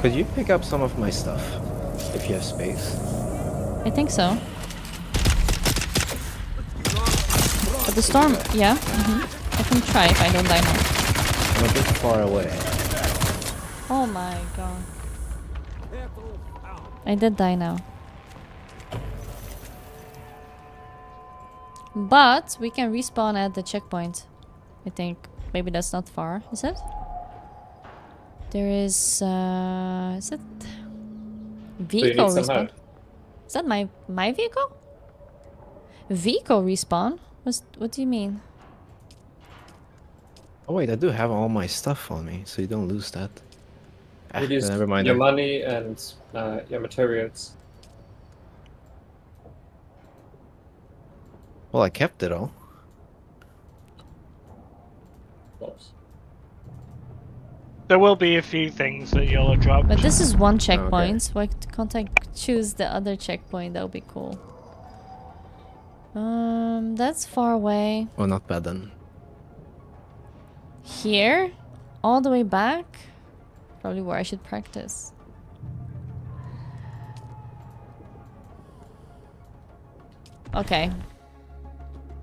S3: Could you pick up some of my stuff? If you have space.
S1: I think so. But the storm, yeah. I can try if I don't die now.
S3: I'm a bit far away.
S1: Oh my god. I did die now. But we can respawn at the checkpoint. I think maybe that's not far, is it? There is it
S4: Do you
S1: vehicle
S4: need some
S1: respawn?
S4: help?
S1: Is that my vehicle? Vehicle respawn? What do you mean?
S3: Oh wait, I do have all my stuff on me, so you don't lose that.
S4: You used
S3: Never mind.
S4: your money and your materials.
S3: Well, I kept it all.
S4: Oops.
S6: There will be a few things that you'll have dropped.
S1: But this is one
S3: okay.
S1: checkpoint. Why can't I choose the other checkpoint? That would be cool. That's far away.
S3: Oh, not bad then.
S1: Here? All the way back? Probably where I should practice. Okay.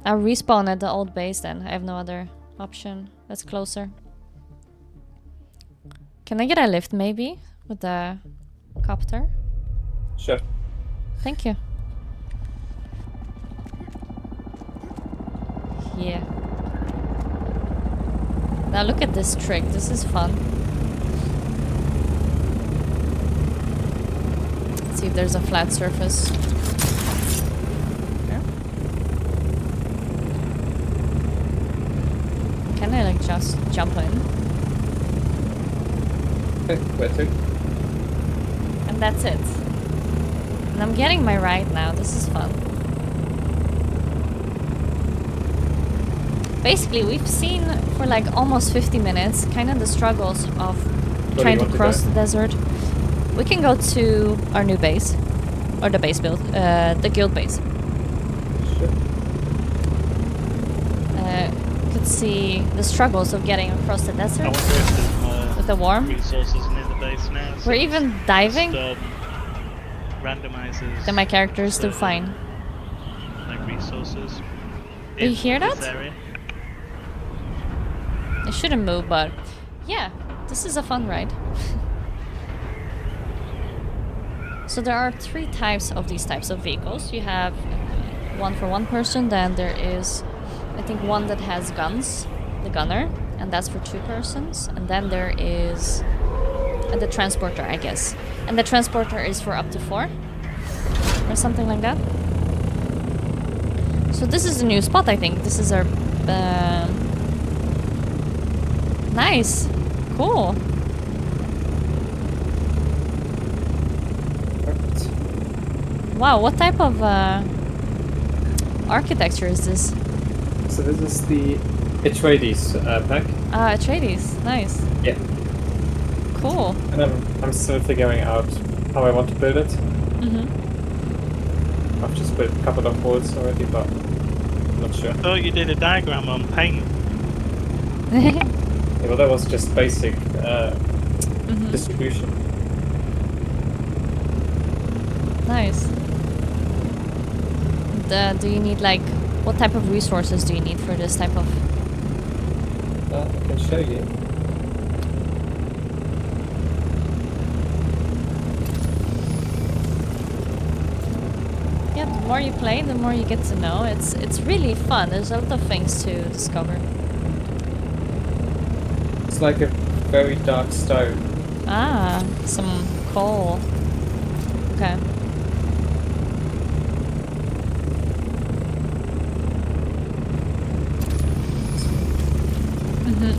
S1: I'll respawn at the old base then. I have no other option. That's closer. Can I get a lift maybe? With the copter?
S4: Sure.
S1: Thank you. Yeah. Now look at this trick. This is fun. Let's see if there's a flat surface. Here. Can I like just jump in?
S4: Okay, where to?
S1: And that's it. And I'm getting my ride now. This is fun. Basically, we've seen for like almost 50 minutes kind of the struggles of trying to cross the desert. We can go to our new base. Or the base build. The guild base.
S4: Sure.
S1: Could see the struggles of getting across the
S6: I
S1: desert
S6: wonder if there's more
S1: with the worm.
S6: resources near the base now.
S1: We're even diving.
S6: Randomizes.
S1: Then my character is still fine.
S6: Like resources.
S1: Do you hear
S6: this
S1: that?
S6: area.
S1: It shouldn't move, but yeah, this is a fun ride. So there are 3 types of these types of vehicles. You have one for one person, then there is, I think, one that has guns, the gunner, and that's for 2 persons. And then there is the transporter, I guess. And the transporter is for up to 4, or something like that. So this is a new spot, I think. This is our... nice. Cool.
S4: Perfect.
S1: Wow, what type of architecture is this?
S4: So this is the Atreides pack.
S1: Ah, Atreides. Nice.
S4: Yeah.
S1: Cool.
S4: And I'm still figuring out how I want to build it.
S1: Mm-hmm.
S4: I've just built a couple of walls already, but I'm not sure.
S6: I thought you did a diagram on paint.
S4: Yeah, well, that was just basic
S1: Mm-hmm.
S4: distribution.
S1: Nice. Do you need like, what type of resources do you need for this type of?
S4: I can show you.
S1: Yeah, the more you play, the more you get to know. It's really fun. There's a lot of things to discover.
S4: It's like a very dark stone.
S1: Ah, some coal. Okay.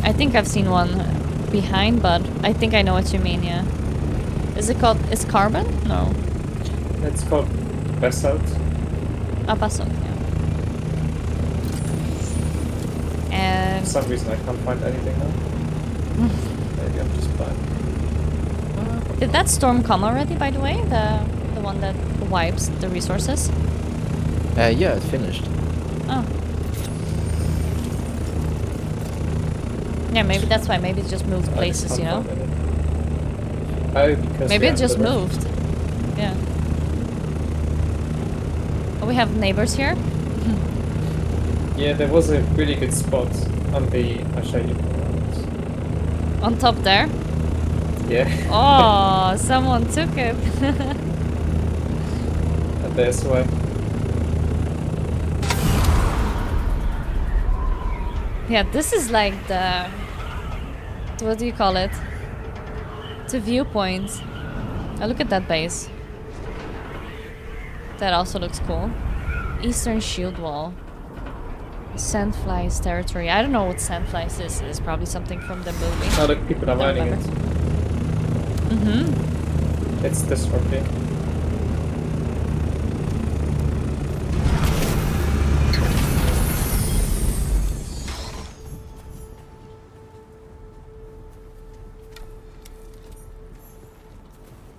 S1: I think I've seen one behind, but I think I know what you mean, yeah. Is it called... Is carbon? No.
S4: It's called basalt.
S1: Ah, basalt, yeah. And...
S4: For some reason I can't find anything now. Maybe I'm just blind.
S1: Did that storm come already, by the way? The one that wipes the resources?
S3: Yeah, it finished.
S1: Oh. Yeah, maybe that's why. Maybe it just moved places, you know?
S4: Oh, because
S1: Maybe
S4: we
S1: it
S4: have
S1: just
S4: the rift.
S1: moved. Yeah. Oh, we have neighbors here?
S4: Yeah, there was a really good spot on the... I'll show you.
S1: On top there?
S4: Yeah.
S1: Oh, someone took it.
S4: And there's one.
S1: Yeah, this is like the... What do you call it? The viewpoint. Oh, look at that base. That also looks cool. Eastern Shield Wall. Sandflies territory. I don't know what Sandflies is. It's probably something from the movie.
S4: Now the people are
S1: Don't
S4: mining it.
S1: Mm-hmm.
S4: It's this one here.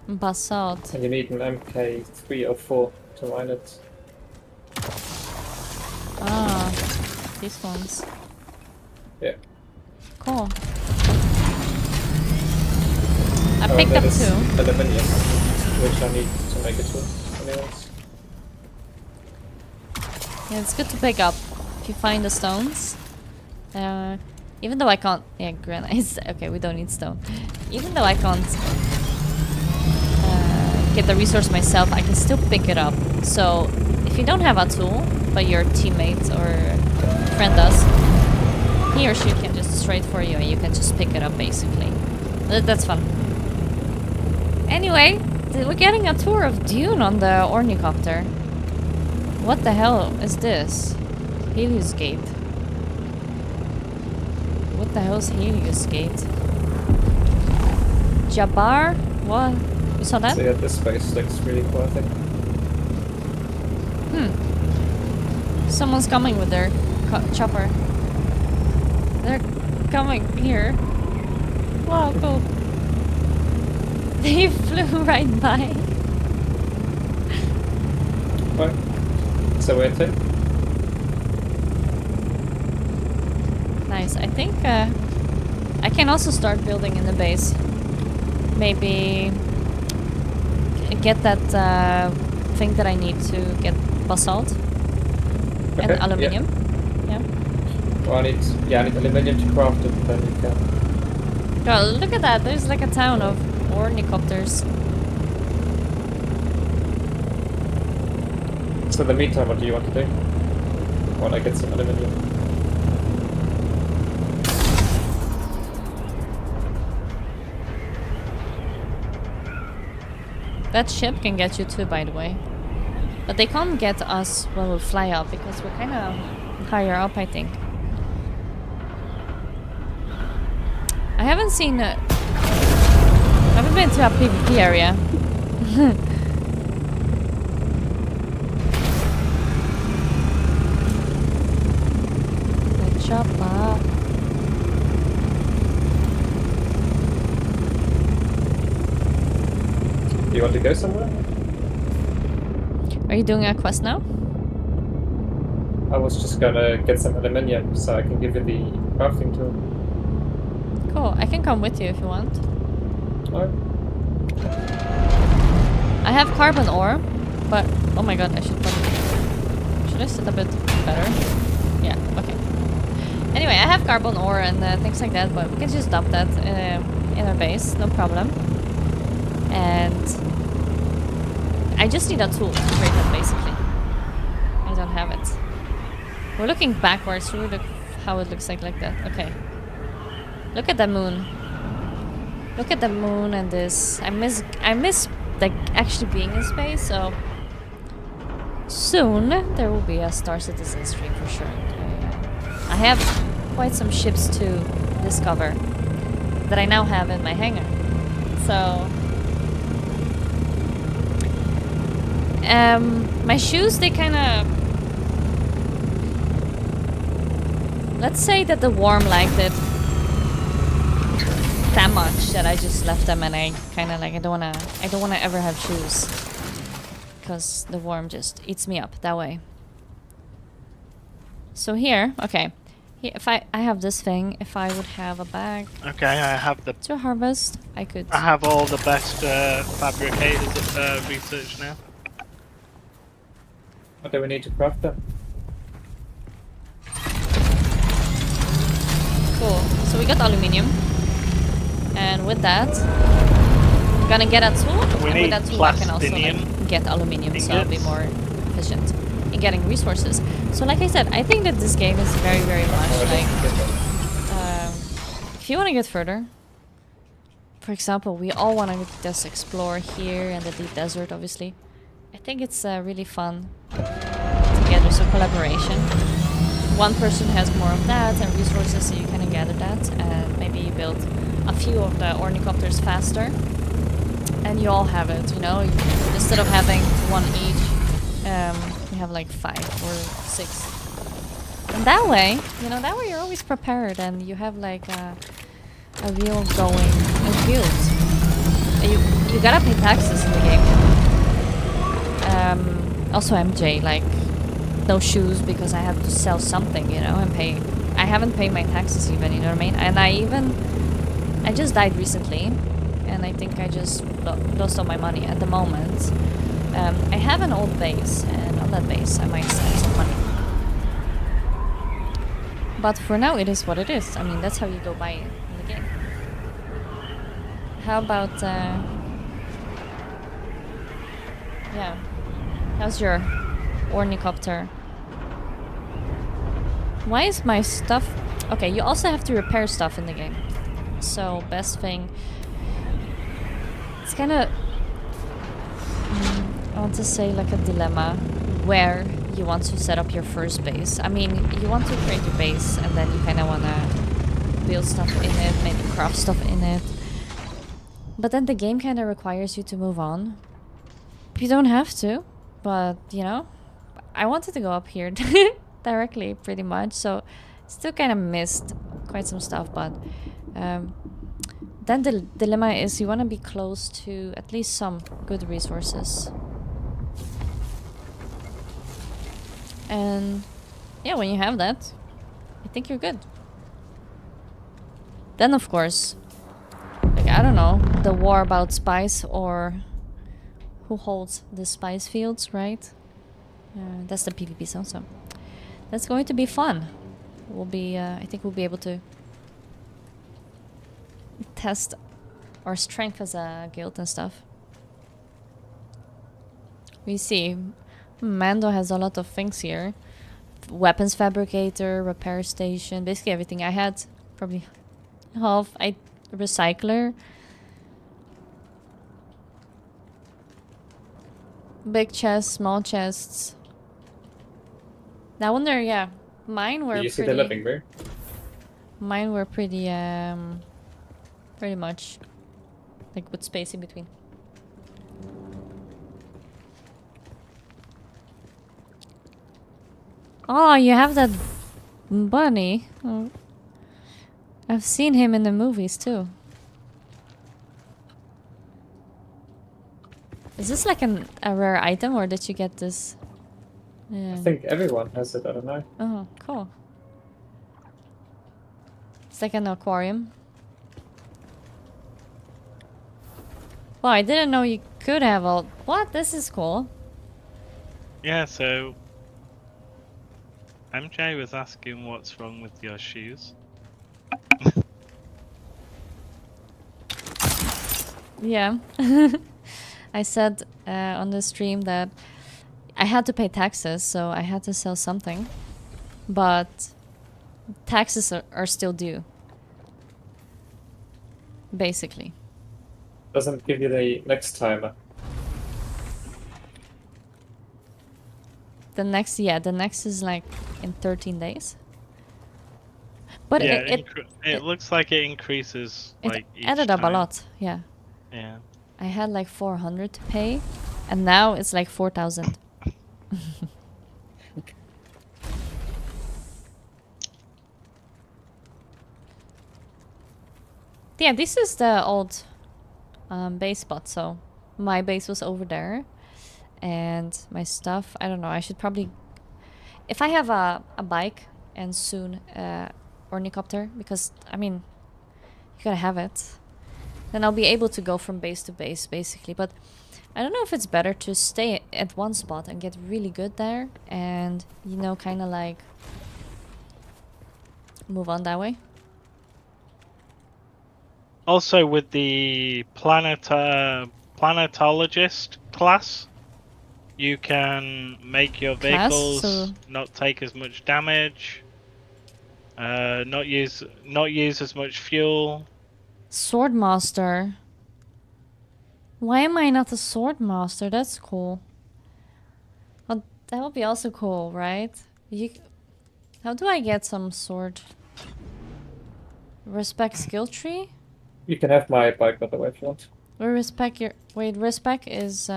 S1: Basalt.
S4: And you need an MK3 or 4 to mine it.
S1: Ah, these ones.
S4: Yeah.
S1: Cool. I picked up 2.
S4: Aluminium, which I need to make a tool. Anyways.
S1: Yeah, it's good to pick up if you find the stones. Even though I can't... Yeah, granite. Okay, we don't need stone. Even though I can't get the resource myself, I can still pick it up. So, if you don't have a tool, but your teammate or friend does, he or she can just destroy it for you and you can just pick it up, basically. That's fun. Anyway, we're getting a tour of Dune on the ornithopter. What the hell is this? Helios Gate. What the hell is Helios Gate? Jabbar? What? You saw that?
S4: So yeah, this space looks really cool, I think.
S1: Someone's coming with their chopper. They're coming here. Wow, cool. They flew right by.
S4: Right. So we're to?
S1: Nice. I think I can also start building in the base. Maybe get that thing that I need to get basalt and
S4: Okay,
S1: aluminium. Yeah.
S4: Well, I need aluminium to craft it, then you can.
S1: Oh, look at that. There's like a town of ornithopters.
S4: So in the meantime, what do you want to do? While I get some aluminium.
S1: That ship can get you too, by the way. But they can't get us when we fly up because we're kind of higher up, I think. I haven't seen... I haven't been to a PvP area. The chopper.
S4: Do you want to go somewhere?
S1: Are you doing a quest now?
S4: I was just gonna get some aluminium so I can give you the crafting tool.
S1: Cool. I can come with you if you want.
S4: Alright.
S1: I have carbon ore, but... Oh my god, I should probably... Should I sit a bit better? Yeah, okay. Anyway, I have carbon ore and things like that, but we can just dump that in our base, no problem. And... I just need a tool to create that, basically. I don't have it. We're looking backwards, so we look how it looks like that. Okay. Look at the moon. Look at the moon and this. I miss like actually being in space, so soon there will be a Star Citizen stream for sure. I have quite some ships to discover that I now have in my hangar. So my shoes, they kind of... Let's say that the worm liked it that much that I just left them, and I kind of like I don't wanna ever have shoes because the worm just eats me up that way. So here, okay, here, if I have this thing, if I would have a bag.
S6: Okay, I have the.
S1: To harvest, I could.
S6: I have all the best fabricators research now.
S4: What do we need to craft them?
S1: Cool. So we got aluminium, and with that, I'm gonna get a tool.
S6: We
S1: and
S6: need
S1: with that tool, I can also
S6: plastinium
S1: like, get aluminium, so I'll be
S6: ingots.
S1: more efficient in getting resources. So, like I said, I think that this game is very, very much like. If you want to get further, for example, we all want to just explore here and the deep desert, obviously. I think it's really fun together, so collaboration. One person has more of that and resources, so you kind of gather that, and maybe you build a few of the ornicopters faster, and you all have it, you know? Instead of having one each, you have like 5 or 6. And that way, you know, that way you're always prepared, and you have like a real going guild. You gotta pay taxes in the game. Also MJ, like, no shoes because I had to sell something, you know, and pay. I haven't paid my taxes even, you know what I mean? And I just died recently, and I think I just lost all my money at the moment. I have an old base, and on that base I might save some money. But for now it is what it is. I mean, that's how you go by it in the game. How about, yeah. How's your ornicopter? Why is my stuff... Okay, you also have to repair stuff in the game. So, best thing... It's kind of... I want to say like a dilemma where you want to set up your first base. I mean, you want to create your base and then you kind of want to build stuff in it, maybe craft stuff in it. But then the game kind of requires you to move on. You don't have to, but you know, I wanted to go up here directly pretty much, so still kind of missed quite some stuff, but then the dilemma is you want to be close to at least some good resources. And yeah, when you have that, I think you're good. Then of course, like, I don't know, the war about spice, or who holds the spice fields, right? That's the PvP zone, so that's going to be fun. We'll be, I think we'll be able to test our strength as a guild and stuff. We see Mando has a lot of things here. Weapons fabricator, repair station, basically everything. I had probably half. Recycler. Big chests, small chests. I wonder, yeah. Mine were
S4: you see the living room?
S1: Mine were pretty much like with space in between. Oh, you have that bunny. Oh. I've seen him in the movies too. Is this like a rare item, or did you get this? Yeah.
S4: I think everyone has it, I don't know.
S1: Oh, cool. It's like an aquarium. Well, I didn't know you could have all... What? This is cool.
S6: Yeah, so MJ was asking what's wrong with your shoes.
S1: Yeah. I said on the stream that I had to pay taxes, so I had to sell something. But taxes are still due. Basically.
S4: Doesn't give you the next timer.
S1: The next is like in 13 days. But
S6: yeah,
S1: it
S6: looks like it increases like
S1: it
S6: each
S1: added up
S6: time.
S1: a lot, yeah.
S6: Yeah.
S1: I had like 400 to pay, and now it's like 4,000. Yeah, this is the old base spot, so my base was over there, and my stuff, I don't know, I should probably, if I have a bike and soon ornicopter, because I mean, you gotta have it, then I'll be able to go from base to base basically. But I don't know if it's better to stay at one spot and get really good there, and you know, kind of like move on that way.
S6: Also, with the planetologist class, you can make your vehicles not take as much damage, not use as much fuel.
S1: Swordmaster. Why am I not a swordmaster? That's cool. That would be also cool, right? How do I get some sort? Respect skill tree?
S4: You can have my bike, by the way, if you want.
S1: Or respect your... Wait, respect is...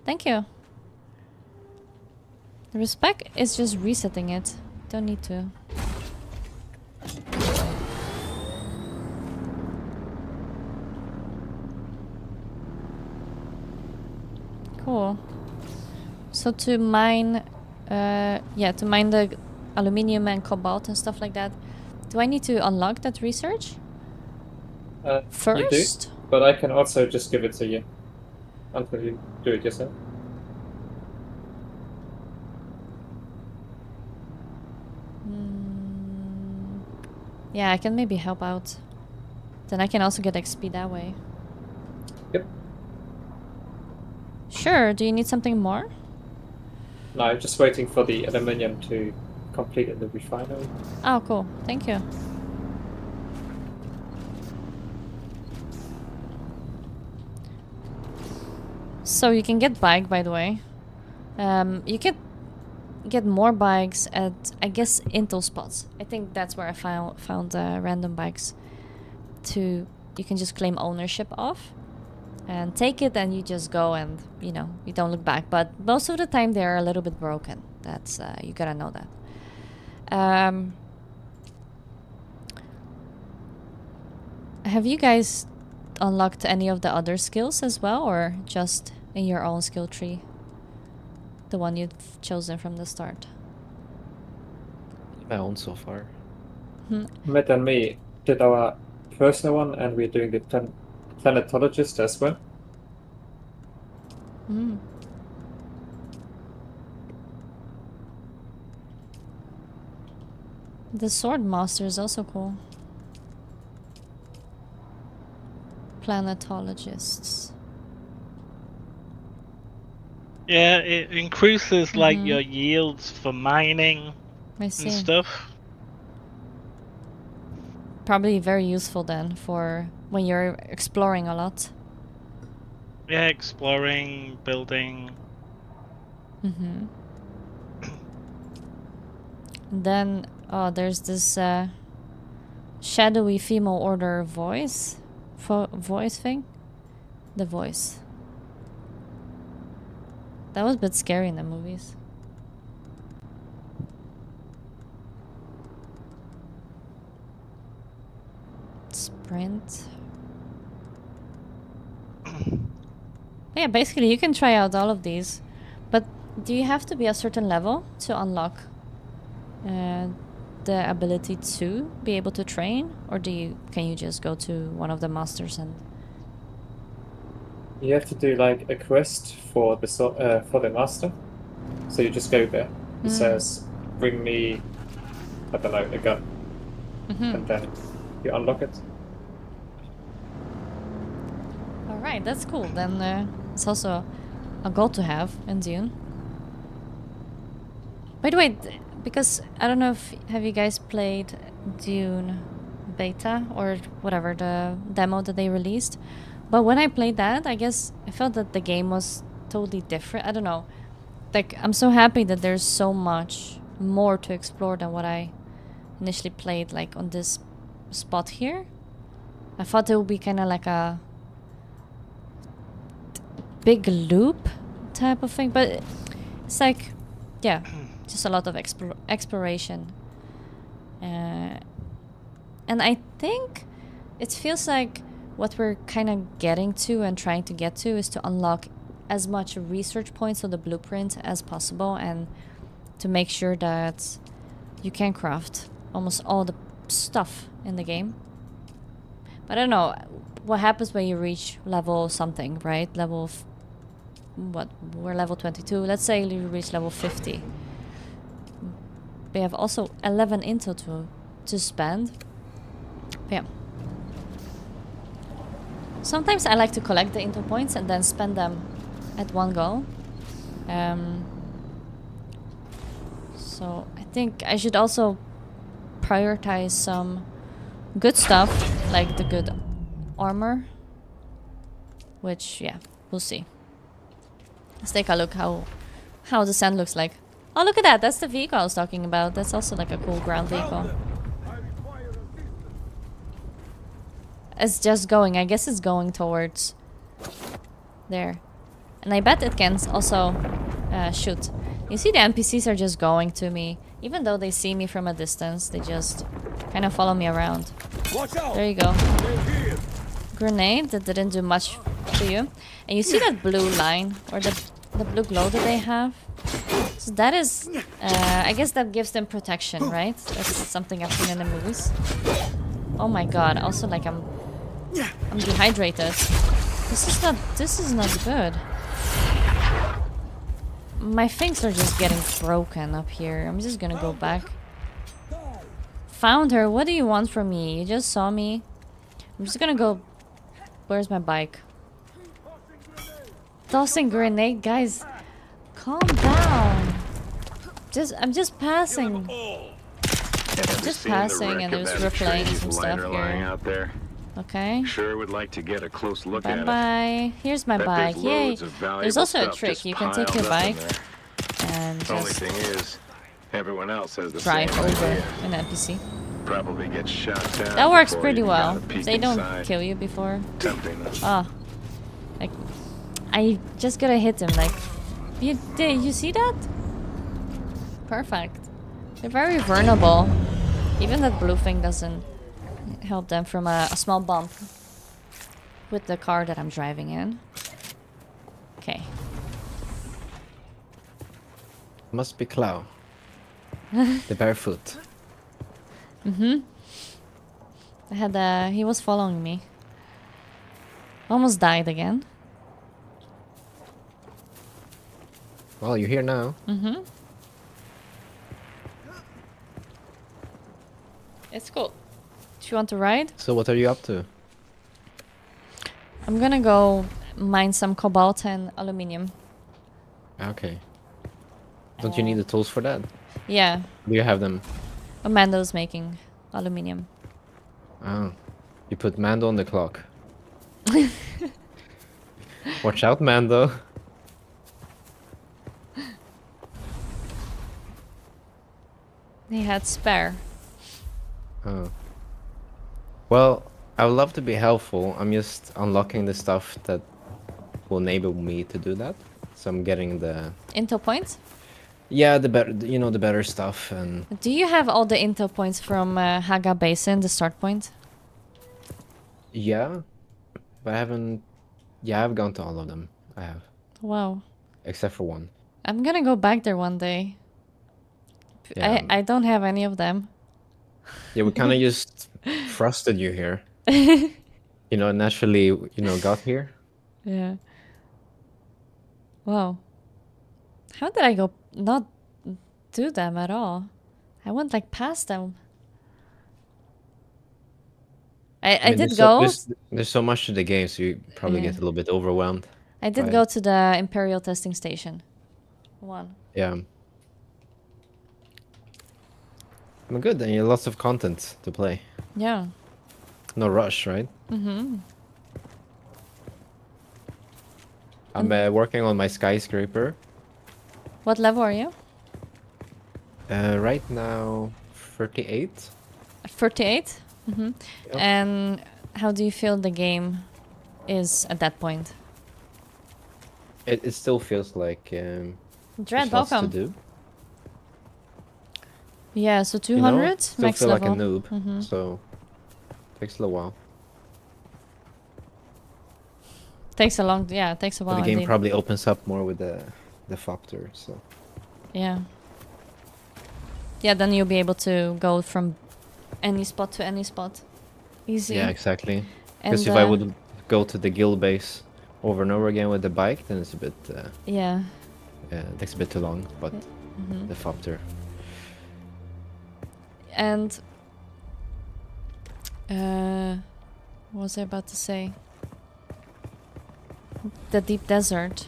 S1: Thank you. Respect is just resetting it. Don't need to. Cool. So to mine... yeah, to mine the aluminium and cobalt and stuff like that, do I need to unlock that research? First?
S4: You do, but I can also just give it to you until you do it yourself.
S1: Yeah, I can maybe help out. Then I can also get XP that way.
S4: Yep.
S1: Sure, do you need something more?
S4: No, I'm just waiting for the aluminium to complete in the refinery.
S1: Oh, cool. Thank you. So you can get bike, by the way. You can get more bikes at, I guess, Intel spots. I think that's where I found random bikes. You can just claim ownership of and take it, and you just go and, you know, you don't look back. But most of the time they're a little bit broken. That's you gotta know that. Have you guys unlocked any of the other skills as well, or just in your own skill tree? The one you've chosen from the start?
S3: My own so far.
S4: Matt and me did our personal one, and we're doing the planetologist as well.
S1: The sword master is also cool. Planetologists.
S6: Yeah, it increases like your yields for mining
S1: I
S6: and
S1: see.
S6: stuff.
S1: Probably very useful then for when you're exploring a lot.
S6: Yeah, exploring, building.
S1: Then, oh, there's this shadowy female order voice thing. The voice. That was a bit scary in the movies. Sprint. Yeah, basically you can try out all of these, but do you have to be a certain level to unlock the ability to be able to train, or can you just go to one of the masters and...
S4: You have to do like a quest for the master. So you just go there. It says, "Bring me, I don't know, a gun," and then you unlock it.
S1: All right, that's cool. Then it's also a goal to have in Dune. By the way, because I don't know if have you guys played Dune beta or whatever, the demo that they released. But when I played that, I guess I felt that the game was totally different. I don't know. Like, I'm so happy that there's so much more to explore than what I initially played, like, on this spot here. I thought it would be kind of like a big loop type of thing. But it's like, yeah, just a lot of exploration. And I think it feels like what we're kind of getting to and trying to get to is to unlock as much research points on the blueprint as possible, and to make sure that you can craft almost all the stuff in the game. But I don't know what happens when you reach level something, right? What? We're level 22. Let's say you reach level 50. We have also 11 intel to spend. Yeah. Sometimes I like to collect the intel points and then spend them at one go. So I think I should also prioritize some good stuff, like the good armor. Which, yeah, we'll see. Let's take a look how the sand looks like. Oh, look at that. That's the vehicle I was talking about. That's also like a cool ground vehicle. It's just going. I guess it's going towards there. And I bet it can also shoot. You see the NPCs are just going to me. Even though they see me from a distance, they just kind of follow me around. There you go. Grenade that didn't do much to you. And you see that blue line or the blue glow that they have? So that is, I guess that gives them protection, right? That's something I've seen in the movies. Oh my god, also like I'm dehydrated. This is not good. My things are just getting broken up here. I'm just gonna go back. Found her. What do you want from me? You just saw me. I'm just gonna go. Where's my bike? Tossing grenade, guys. Calm down. I'm just passing. Just passing, and there's replaying some stuff here. Okay.
S8: Sure would like to get a close look at it.
S1: Bye. Here's my bike. Yay. There's also a trick. You can take your bike and just
S8: only thing is, everyone else has the
S1: drive
S8: same
S1: over
S8: idea.
S1: an NPC.
S8: Probably get shot down.
S1: That works
S8: before
S1: pretty
S8: you
S1: well.
S8: got a peek
S1: They don't
S8: inside.
S1: kill you before.
S8: Tempting.
S1: Oh. Like, I just gotta hit him. Like, did you see that? Perfect. They're very vulnerable. Even that blue thing doesn't help them from a small bump with the car that I'm driving in. Okay.
S3: Must be Klau. The barefoot.
S1: I had he was following me. Almost died again.
S3: Well, you're here now.
S1: It's cool. Do you want to ride?
S3: So what are you up to?
S1: I'm gonna go mine some cobalt and aluminium.
S3: Okay. Don't you need the tools for that?
S1: Yeah,
S3: Do you have them?
S1: Amanda's making aluminium.
S3: Oh. You put Mando on the clock. Watch out, Mando.
S1: He had spare.
S3: Oh. Well, I would love to be helpful. I'm just unlocking the stuff that will enable me to do that. So I'm getting the
S1: Intel points?
S3: yeah, the better, you know, the better stuff. And
S1: Do you have all the intel points from Haga Basin, the start point?
S3: yeah, but I haven't. Yeah, I've gone to all of them. I have,
S1: Wow.
S3: except for one.
S1: I'm gonna go back there one day.
S3: Yeah.
S1: I don't have any of them.
S3: Yeah, we kind of just thrusted you here. You know, naturally, you know, got here.
S1: Yeah. Wow. How did I go not do them at all? I went like past them. I
S3: mean,
S1: did go.
S3: There's so much to the game, so you probably
S1: Yeah.
S3: get a little bit overwhelmed.
S1: I did
S3: by
S1: go
S3: it.
S1: to the Imperial testing station. One.
S3: Yeah. Well, good. Then you have lots of content to play.
S1: Yeah.
S3: No rush, right?
S1: Mm-hmm.
S3: I'm working on my skyscraper.
S1: What level are you?
S3: Right now, 38.
S1: 38? Mm-hmm.
S3: Yep.
S1: And how do you feel the game is at that point?
S3: It still feels like
S1: Dread,
S3: there's lots to
S1: welcome.
S3: do.
S1: Yeah, so
S3: You know?
S1: 200
S3: Still
S1: max
S3: feel
S1: level.
S3: like a noob,
S1: Mhm.
S3: so takes a little while.
S1: Takes a long, yeah, it takes a
S3: But
S1: while.
S3: the game
S1: indeed.
S3: probably opens up more with the factor. So
S1: Yeah. Yeah, then you'll be able to go from any spot to any spot. Easy.
S3: yeah, exactly.
S1: And,
S3: Because if I would go to the guild base over and over again with the bike, then it's a bit
S1: Yeah.
S3: it takes a bit too long. But
S1: Mhm.
S3: the factor.
S1: And what was I about to say? The deep desert.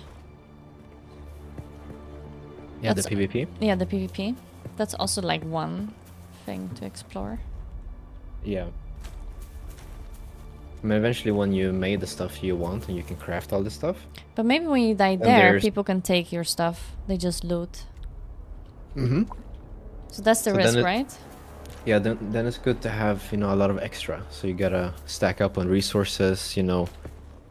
S3: Yeah,
S1: That's-
S3: the PvP.
S1: Yeah, the PvP. That's also like one thing to explore.
S3: Yeah. I mean, eventually when you made the stuff you want and you can craft all this stuff.
S1: But maybe when you die there,
S3: there's-
S1: people can take your stuff. They just loot.
S3: Mm-hmm.
S1: So that's the
S3: So then
S1: risk,
S3: it-
S1: right?
S3: Yeah, then it's good to have, you know, a lot of extra. So you gotta stack up on resources, you know,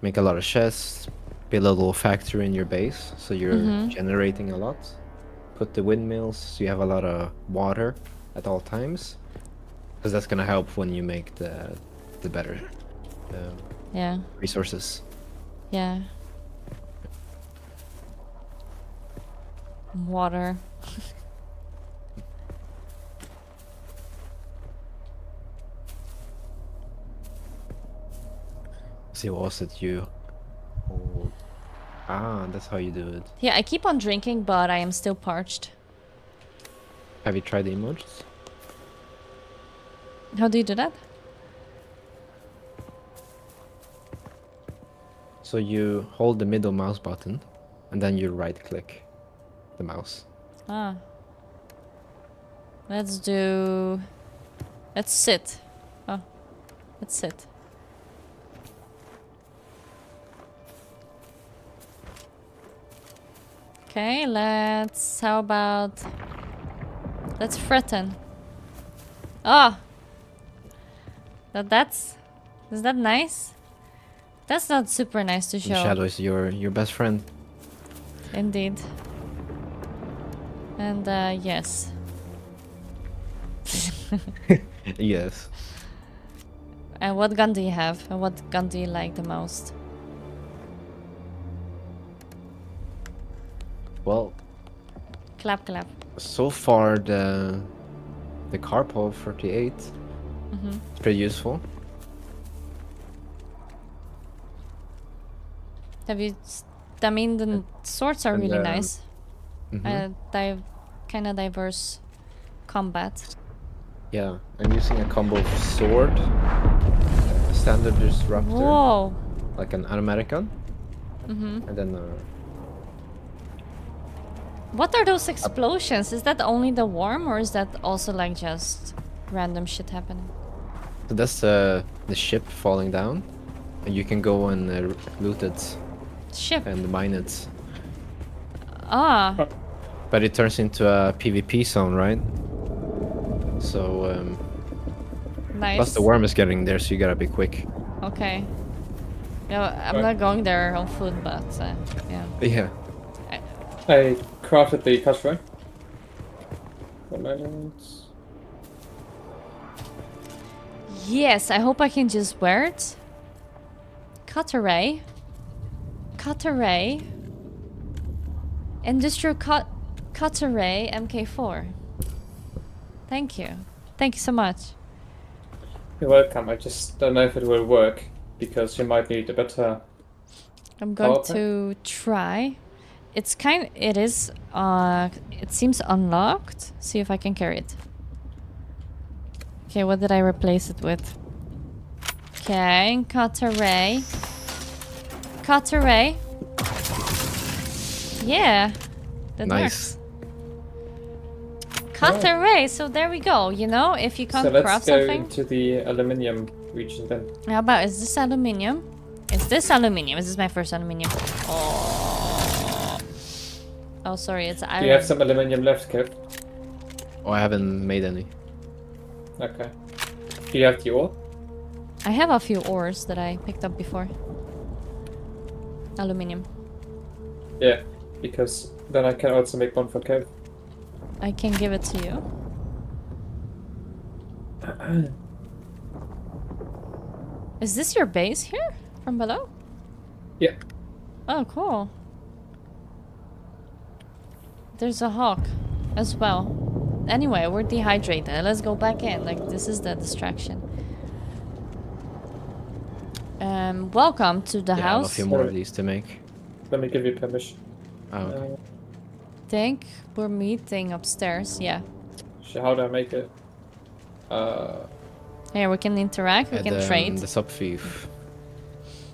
S3: make a lot of chests, build a little factory in your base, so you're generating a lot. Put the windmills, so you have a lot of water at all times, because that's gonna help when you make the better
S1: Yeah.
S3: resources.
S1: Yeah. Water.
S3: See, what was it you? Oh, that's how you do it.
S1: Yeah, I keep on drinking, but I am still parched.
S3: Have you tried the emojis?
S1: How do you do that?
S3: So you hold the middle mouse button, and then you right-click the mouse.
S1: Ah. Let's do... Let's sit. Oh. Let's sit. Okay, let's... How about... Let's threaten. Oh! That's... Is that nice? That's not super nice to
S3: The
S1: show.
S3: shadow is your best friend.
S1: Indeed. And, yes.
S3: Yes.
S1: And what gun do you have? And what gun do you like the most?
S3: Well,
S1: Clap, clap.
S3: so far the Carpo 38 is pretty useful.
S1: Have you... I mean, the swords are
S3: and,
S1: really nice.
S3: mhm.
S1: Kind of diverse combat.
S3: Yeah, I'm using a combo of sword, standard disruptor,
S1: Whoa!
S3: like an automatic gun, and then
S1: What are those explosions? Is that only the worm, or is that also like just random shit happening?
S3: so that's the ship falling down, and you can go and loot it
S1: Ship.
S3: and mine it.
S1: Ah,
S3: But it turns into a PvP zone, right? So
S1: nice.
S3: plus the worm is getting there, so you gotta be quick.
S1: Okay. No, I'm not going there on foot, but yeah.
S3: Yeah.
S4: I crafted the cutaway. 1 moment.
S1: Yes, I hope I can just wear it. Cutaway. Cutaway. Industrial Cutaway MK4. Thank you. Thank you so much.
S4: You're welcome. I just don't know if it will work because you might need a better.
S1: I'm going
S4: Okay.
S1: to try. It seems unlocked. See if I can carry it. Okay, what did I replace it with? Okay, Cutaway. Cutaway. Yeah. That
S3: Nice.
S1: works. Cutaway, so there we go. You know, if you can't
S4: So let's
S1: craft
S4: go
S1: something.
S4: into the aluminium region then.
S1: How about, is this aluminium? Is this aluminium? Is this my first aluminium? Oh, sorry, it's iron.
S4: Do you have some aluminium left, Kev?
S3: Oh, I haven't made any.
S4: Okay. Do you have the ore?
S1: I have a few ores that I picked up before. Aluminium.
S4: Yeah, because then I can also make one for Kev.
S1: I can give it to you. Is this your base here? From below?
S4: Yeah.
S1: Oh, cool. There's a hawk as well. Anyway, we're dehydrated. Let's go back in. Like, this is the distraction. Welcome to the
S3: Yeah, I have a
S1: house.
S3: few more of these to make.
S4: Let me give you permission.
S3: Oh, okay.
S1: Think we're meeting upstairs. Yeah.
S4: How do I make it?
S1: Here, we can interact. We can trade.
S3: The sub thief,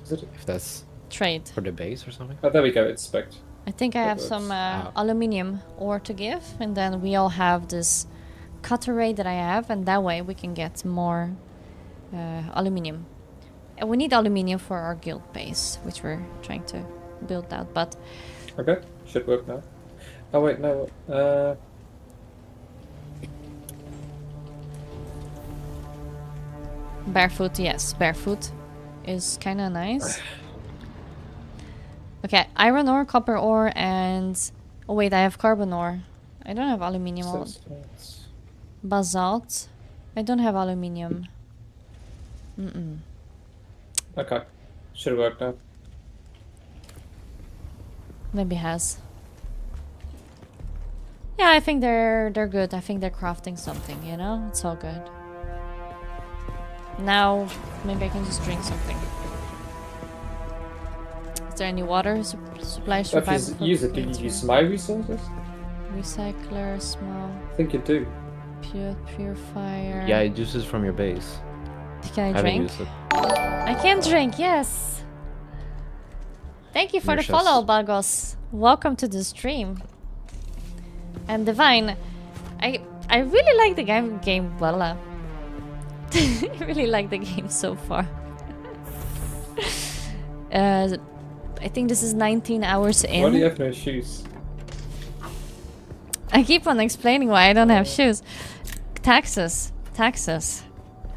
S4: Is it?
S3: if that's
S1: Trade.
S3: for the base or something.
S4: Oh, there we go. Inspect.
S1: I think I have some aluminium ore to give, and then we all have this cutter ray that I have, and that way we can get more aluminium. we need aluminium for our guild base, which we're trying to build out. But
S4: Okay, should work now. Oh wait, no.
S1: barefoot, yes, barefoot is kind of nice. Okay, iron ore, copper ore, and oh wait, I have carbon ore. I don't have aluminium ore. Basalt. I don't have aluminium.
S4: Okay, should work now.
S1: Maybe has. Yeah, I think they're good. I think they're crafting something, you know? It's all good. Now, maybe I can just drink something. Is there any water supply survival?
S4: If you use it, do you use my resources?
S1: Recycler, small,
S4: I think you do.
S1: purifier.
S3: Yeah, it uses from your base.
S1: Can I
S3: Haven't
S1: drink?
S3: used it.
S1: I can drink, yes. Thank you for the
S3: Delicious.
S1: follow, Bagos. Welcome to the stream. And Divine, I really like the game. Well, I really like the game so far. I think this is 19 hours in.
S4: Why do you have no shoes?
S1: I keep on explaining why I don't have shoes. Taxes.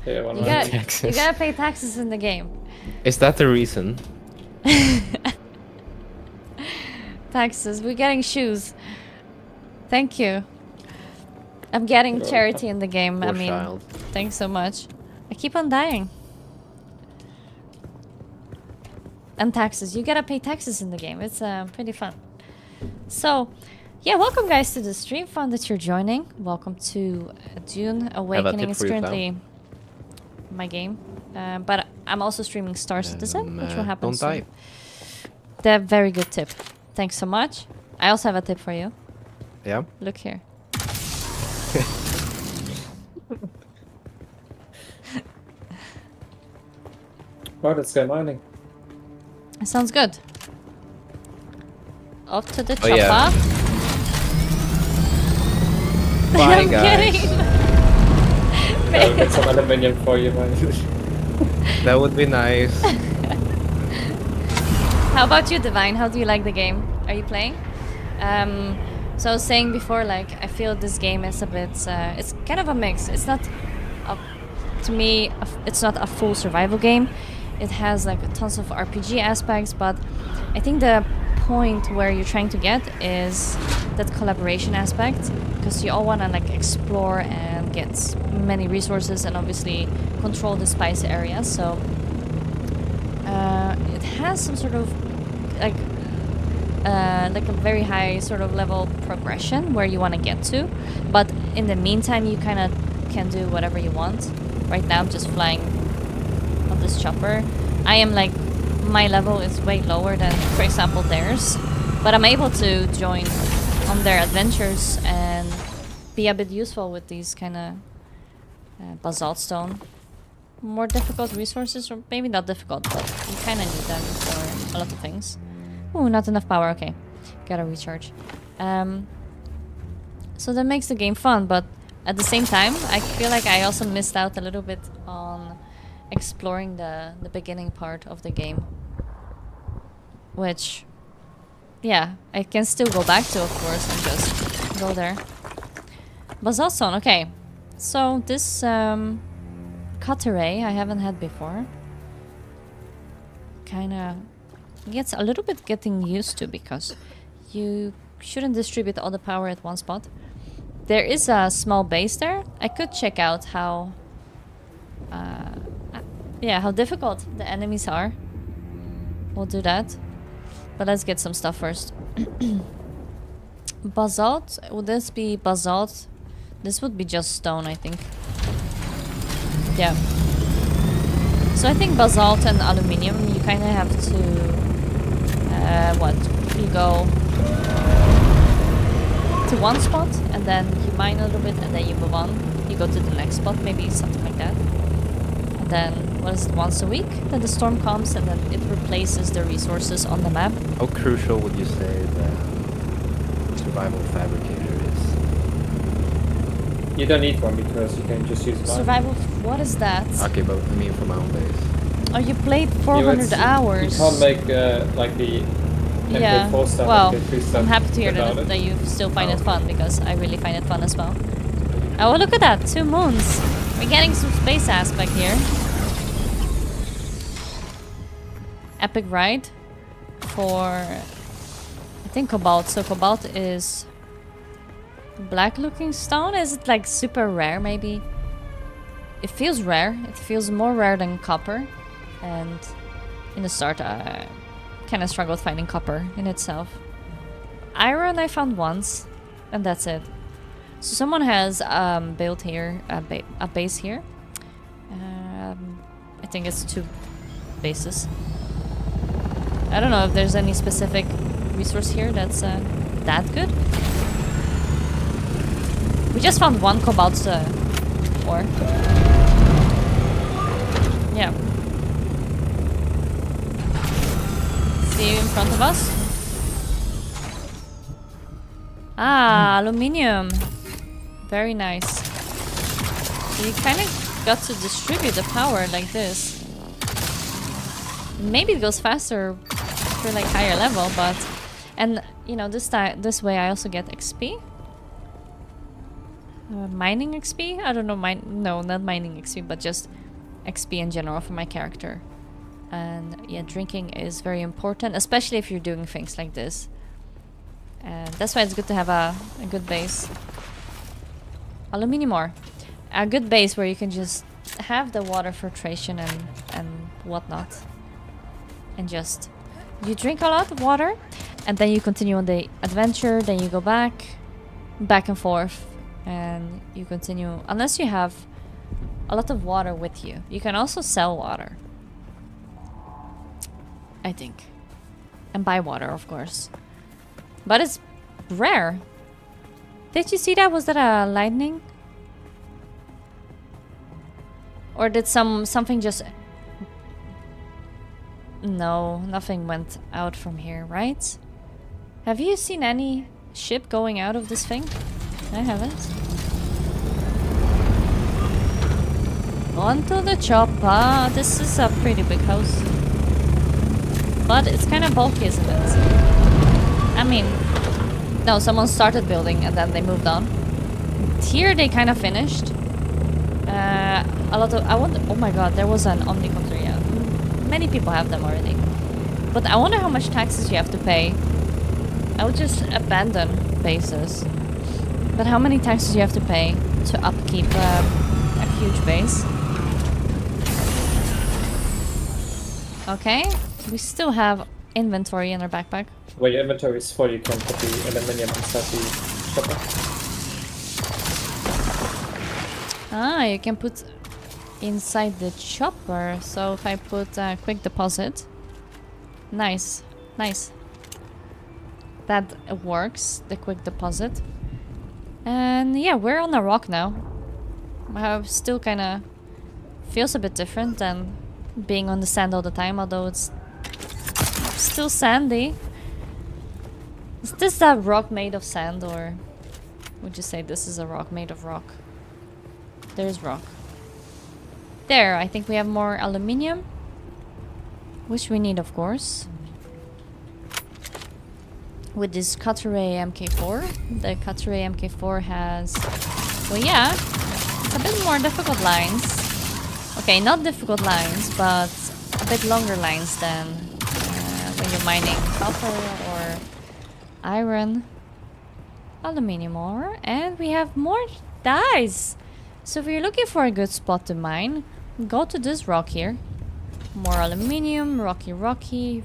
S4: Yeah, one
S1: You
S4: right.
S1: gotta pay taxes in the game.
S3: Is that the reason?
S1: Taxes. We're getting shoes. Thank you. I'm getting
S4: You're
S1: charity in the game.
S3: Poor
S1: I mean,
S3: child.
S1: thanks so much. I keep on dying. And taxes. You gotta pay taxes in the game. It's pretty fun. So, yeah, welcome guys to the stream. Fun that you're joining. Welcome to Dune Awakening.
S3: tip
S1: It's
S3: for you, Clau.
S1: currently my game. But I'm also streaming Star Citizen, which will happen
S3: Don't
S1: soon.
S3: die.
S1: They're very good tip. Thanks so much. I also have a tip for you.
S3: Yeah.
S1: Look here.
S4: Right, let's go mining.
S1: Sounds good. Off to the
S3: Oh,
S1: chopper.
S3: yeah. Bye,
S1: I'm
S3: guys.
S1: kidding.
S4: I'll get some aluminium for you, man.
S3: That would be nice.
S1: How about you, Divine? How do you like the game? Are you playing? So I was saying before, like, I feel this game is a bit, it's kind of a mix. It's not, to me, it's not a full survival game. It has like tons of RPG aspects, but I think the point where you're trying to get is that collaboration aspect, because you all want to like explore and get many resources and obviously control the spice area. So it has some sort of like a very high sort of level progression where you want to get to, but in the meantime you kind of can do whatever you want. Right now I'm just flying on this chopper. I am like, my level is way lower than, for example, theirs, but I'm able to join on their adventures and be a bit useful with these kind of basalt stone. More difficult resources, or maybe not difficult, but you kind of need them for a lot of things. Ooh, not enough power. Okay, gotta recharge. So that makes the game fun, but at the same time, I feel like I also missed out a little bit on exploring the beginning part of the game. Which, yeah, I can still go back to, of course, and just go there. Basalt stone, okay. So this cutteray I haven't had before. Kinda gets a little bit getting used to, because you shouldn't distribute all the power at one spot. There is a small base there. I could check out how how difficult the enemies are. We'll do that. But let's get some stuff first. Basalt, would this be basalt? This would be just stone, I think. Yeah. So I think basalt and aluminium, you kind of have to you go to one spot and then you mine a little bit and then you move on. You go to the next spot, maybe something like that. And then, what is it, once a week? Then the storm comes and then it replaces the resources on the map.
S3: How crucial would you say the survival fabricator is?
S4: You don't need one because you can just use mine.
S1: Survival, what is that?
S3: Okay, but I mean for my own base.
S1: Oh, you played 400 hours.
S4: You can't make like the
S1: Yeah.
S4: MP4 stuff
S1: Well,
S4: and MP3 stuff.
S1: I'm happy to hear
S4: without
S1: that,
S4: it.
S1: that you still find it fun, because I really find it fun as well. Oh, look at that! 2 moons! We're getting some space aspect here. Epic ride for, I think, Cobalt. So Cobalt is black looking stone. Is it like super rare maybe? It feels rare. It feels more rare than copper. And in the start I kind of struggled finding copper in itself. Iron I found once, and that's it. So someone has built here a base here. I think it's 2 bases. I don't know if there's any specific resource here that's that good. We just found 1 cobalt ore. Yeah. See you in front of us. Ah, aluminium. Very nice. So you kind of got to distribute the power like this. Maybe it goes faster for like higher level, but and you know this way I also get XP. Mining XP? I don't know. No, not mining XP, but just XP in general for my character. And yeah, drinking is very important, especially if you're doing things like this. And that's why it's good to have a good base. Aluminium ore. A good base where you can just have the water filtration and whatnot. And just... You drink a lot of water, and then you continue on the adventure, then you go back and forth, and you continue... Unless you have a lot of water with you. You can also sell water. I think. And buy water, of course. But it's rare. Did you see that? Was that a lightning? Or did something just... No, nothing went out from here, right? Have you seen any ship going out of this thing? I haven't. On to the chopper. This is a pretty big house. But it's kind of bulky, isn't it? I mean, no, someone started building and then they moved on. Here they kind of finished. A lot of... oh my god, there was an omnicopter, yeah. Many people have them already. But I wonder how much taxes you have to pay. I would just abandon bases. But how many taxes you have to pay to upkeep a huge base? Okay, we still have inventory in our backpack.
S4: Where your inventory is full, you can put the aluminium inside the chopper.
S1: Ah, you can put inside the chopper. So if I put quick deposit. Nice, nice. That works, the quick deposit. And yeah, we're on a rock now. Still kind of feels a bit different than being on the sand all the time, although it's still sandy. Is this a rock made of sand, or would you say this is a rock made of rock? There's rock. There, I think we have more aluminium, which we need, of course. With this Cutteray MK4. The Cutteray MK4 has... Well, yeah, it's a bit more difficult lines. Okay, not difficult lines, but a bit longer lines than when you're mining copper or iron. Aluminium ore. And we have more dyes. So if you're looking for a good spot to mine, go to this rock here. More aluminium, rocky mountain.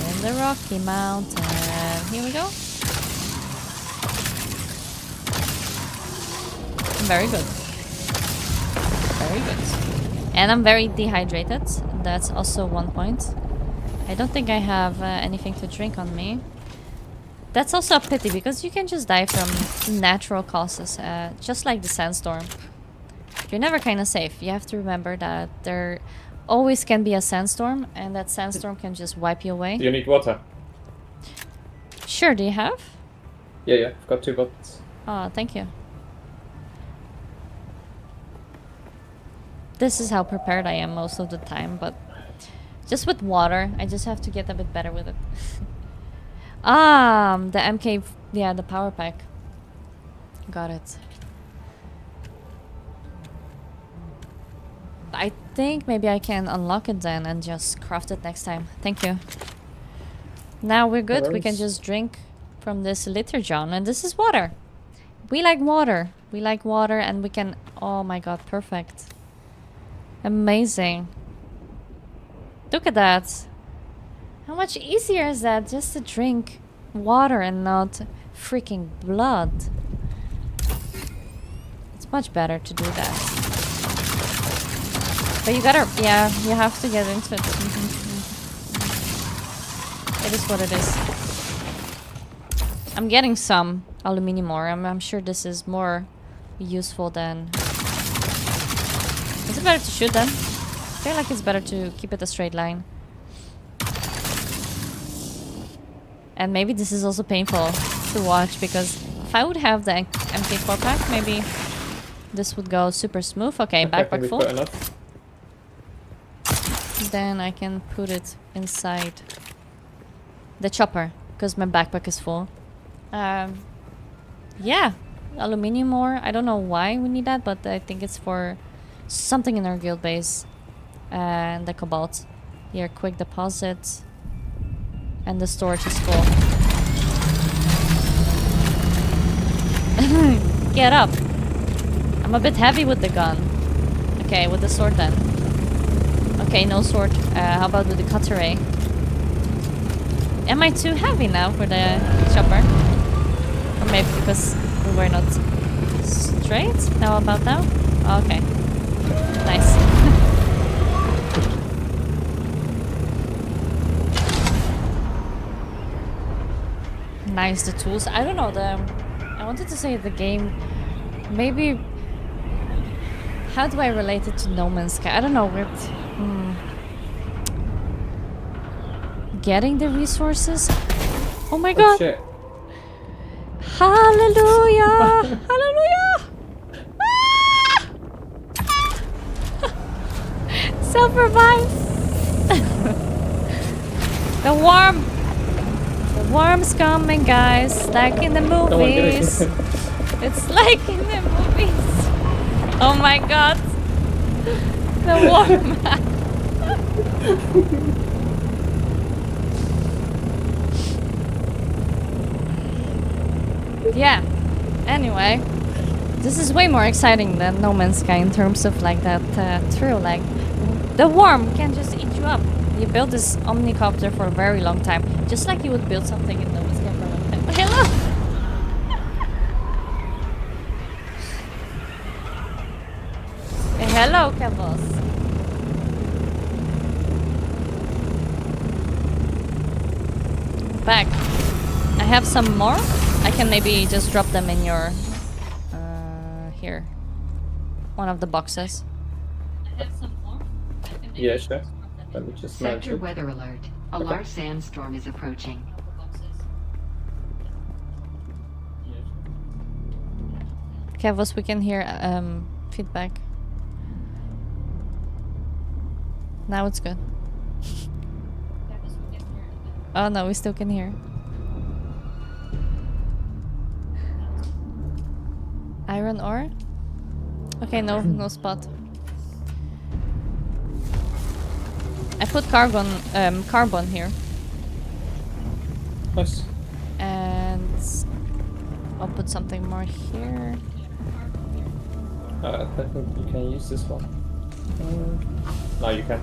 S1: In the Rocky Mountain. Here we go. Very good. Very good. And I'm very dehydrated. That's also one point. I don't think I have anything to drink on me. That's also a pity, because you can just die from natural causes, just like the sandstorm. You're never kind of safe. You have to remember that there always can be a sandstorm, and that sandstorm can just wipe you away.
S4: Do you need water?
S1: Sure, do you have?
S4: Yeah, I've got 2 bottles.
S1: Oh, thank you. This is how prepared I am most of the time, but just with water, I just have to get a bit better with it. The MK, yeah, the power pack. Got it. I think maybe I can unlock it then and just craft it next time. Thank you. Now we're good. We can just drink from this litter, John, and this is water. We like water. We like water, and we can... Oh my god, perfect. Amazing. Look at that. How much easier is that just to drink water and not freaking blood? It's much better to do that. But you gotta... Yeah, you have to get into it. It is what it is. I'm getting some aluminium ore. I'm sure this is more useful than... Is it better to shoot then? I feel like it's better to keep it a straight line. And maybe this is also painful to watch, because if I would have the MK4 pack, maybe this would go super smooth. Okay, backpack full. Then I can put it inside the chopper, because my backpack is full. Yeah, aluminium ore. I don't know why we need that, but I think it's for something in our guild base. And the cobalt. Here, quick deposit. And the storage is full. Get up! I'm a bit heavy with the gun. Okay, with the sword then. Okay, no sword. How about with the cutlery? Am I too heavy now for the chopper? Or maybe because we were not straight? How about now? Okay. Nice. Nice, the tools. I don't know, I wanted to say the game, maybe... How do I relate it to No Man's Sky? I don't know, getting the resources? Oh my god!
S4: Shit.
S1: Hallelujah! Hallelujah! Self-revive! The worm's coming, guys, like in the movies. It's like in the movies. Oh my god. The worm. Yeah. Anyway, this is way more exciting than No Man's Sky in terms of like that thrill. Like, the worm can just eat you up. You build this omnicopter for a very long time, just like you would build something in No Man's Sky for a long time. Hello! Hello, Kevos. Back. I have some more. I can maybe just drop them in your... here. One of the boxes. I have some more.
S4: Yeah, sure. Let me just
S5: Sector weather alert. A large sandstorm is approaching.
S1: Kevos, we can hear feedback. Now it's good. Oh no, we still can hear. Iron ore? Okay, no spot. I put carbon here.
S4: Nice.
S1: And I'll put something more here.
S4: I think you can use this one. No, you can.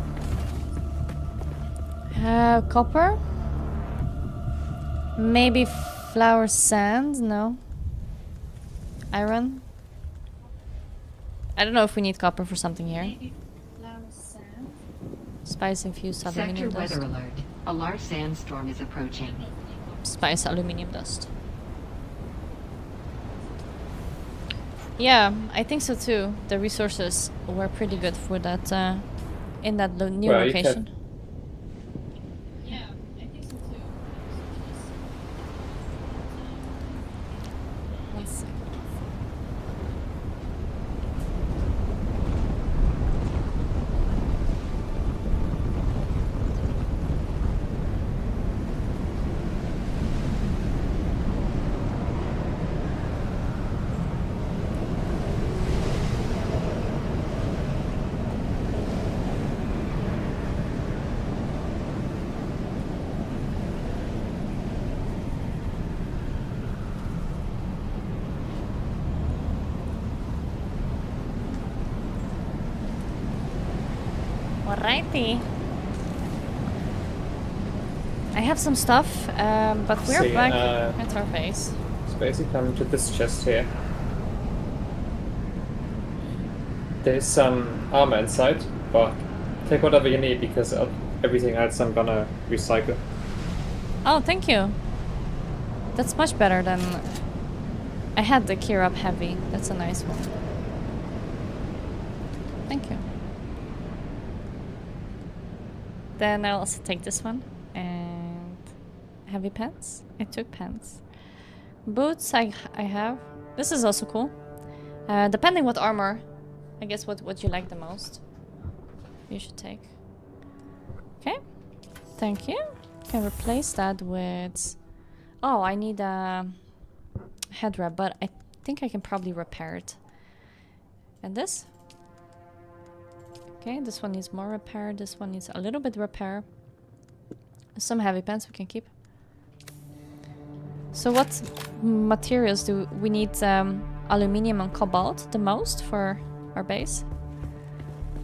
S1: Copper? Maybe flour sand? No. Iron? I don't know if we need copper for something here. Spice infused aluminium
S5: Sector
S1: dust.
S5: weather alert. A large sandstorm is approaching.
S1: Spice aluminium dust. Yeah, I think so too. The resources were pretty good for that in that new location. Yeah, I think so too. One second. Alrighty. I have some stuff, but we're
S4: See,
S1: back at our base.
S4: SpaceyKlau, come to this chest here. There's some armor inside, but take whatever you need because of everything else I'm gonna recycle.
S1: Oh, thank you. That's much better than... I had the Gear Up Heavy. That's a nice one. Thank you. Then I'll also take this one. And... heavy pants? I took pants. Boots I have. This is also cool. Depending what armor, I guess what you like the most, you should take. Okay. Thank you. Can replace that with... Oh, I need a head wrap, but I think I can probably repair it. And this? Okay, this one needs more repair. This one needs a little bit repair. Some heavy pants we can keep. So what materials do we need? Aluminium and cobalt the most for our base?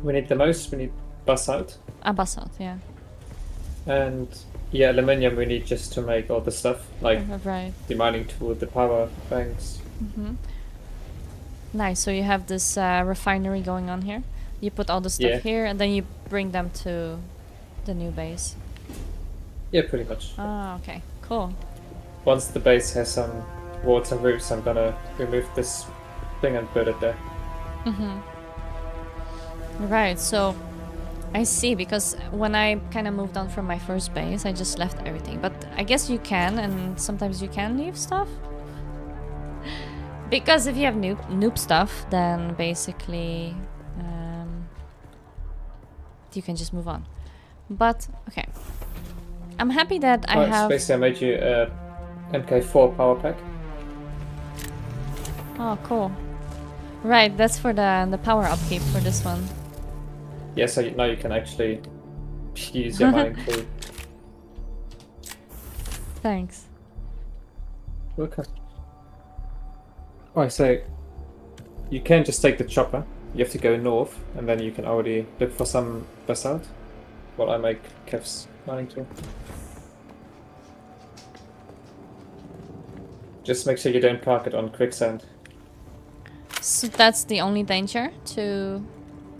S4: We need the most, we need basalt.
S1: Basalt, yeah.
S4: And yeah, aluminium we need just to make all the stuff, like
S1: right.
S4: the mining tool, the power banks.
S1: Nice, so you have this refinery going on here. You put all the stuff here and then you bring them to the new base.
S4: Yeah, pretty much.
S1: Ah, okay, cool.
S4: Once the base has some walls and roofs, I'm gonna remove this thing and put it there.
S1: Right, so I see, because when I kind of moved on from my first base, I just left everything. But I guess you can, and sometimes you can leave stuff. Because if you have noob stuff, then basically you can just move on. But, okay. I'm happy that I have...
S4: Basically, I made you a MK4 power pack.
S1: Oh, cool. Right, that's for the power upkeep for this one.
S4: Yeah, so now you can actually use your mining tool.
S1: Thanks.
S4: Welcome. Oh, so you can't just take the chopper. You have to go north, and then you can already look for some basalt. While I make Kev's mining tool. Just make sure you don't park it on quicksand.
S1: So that's the only danger, to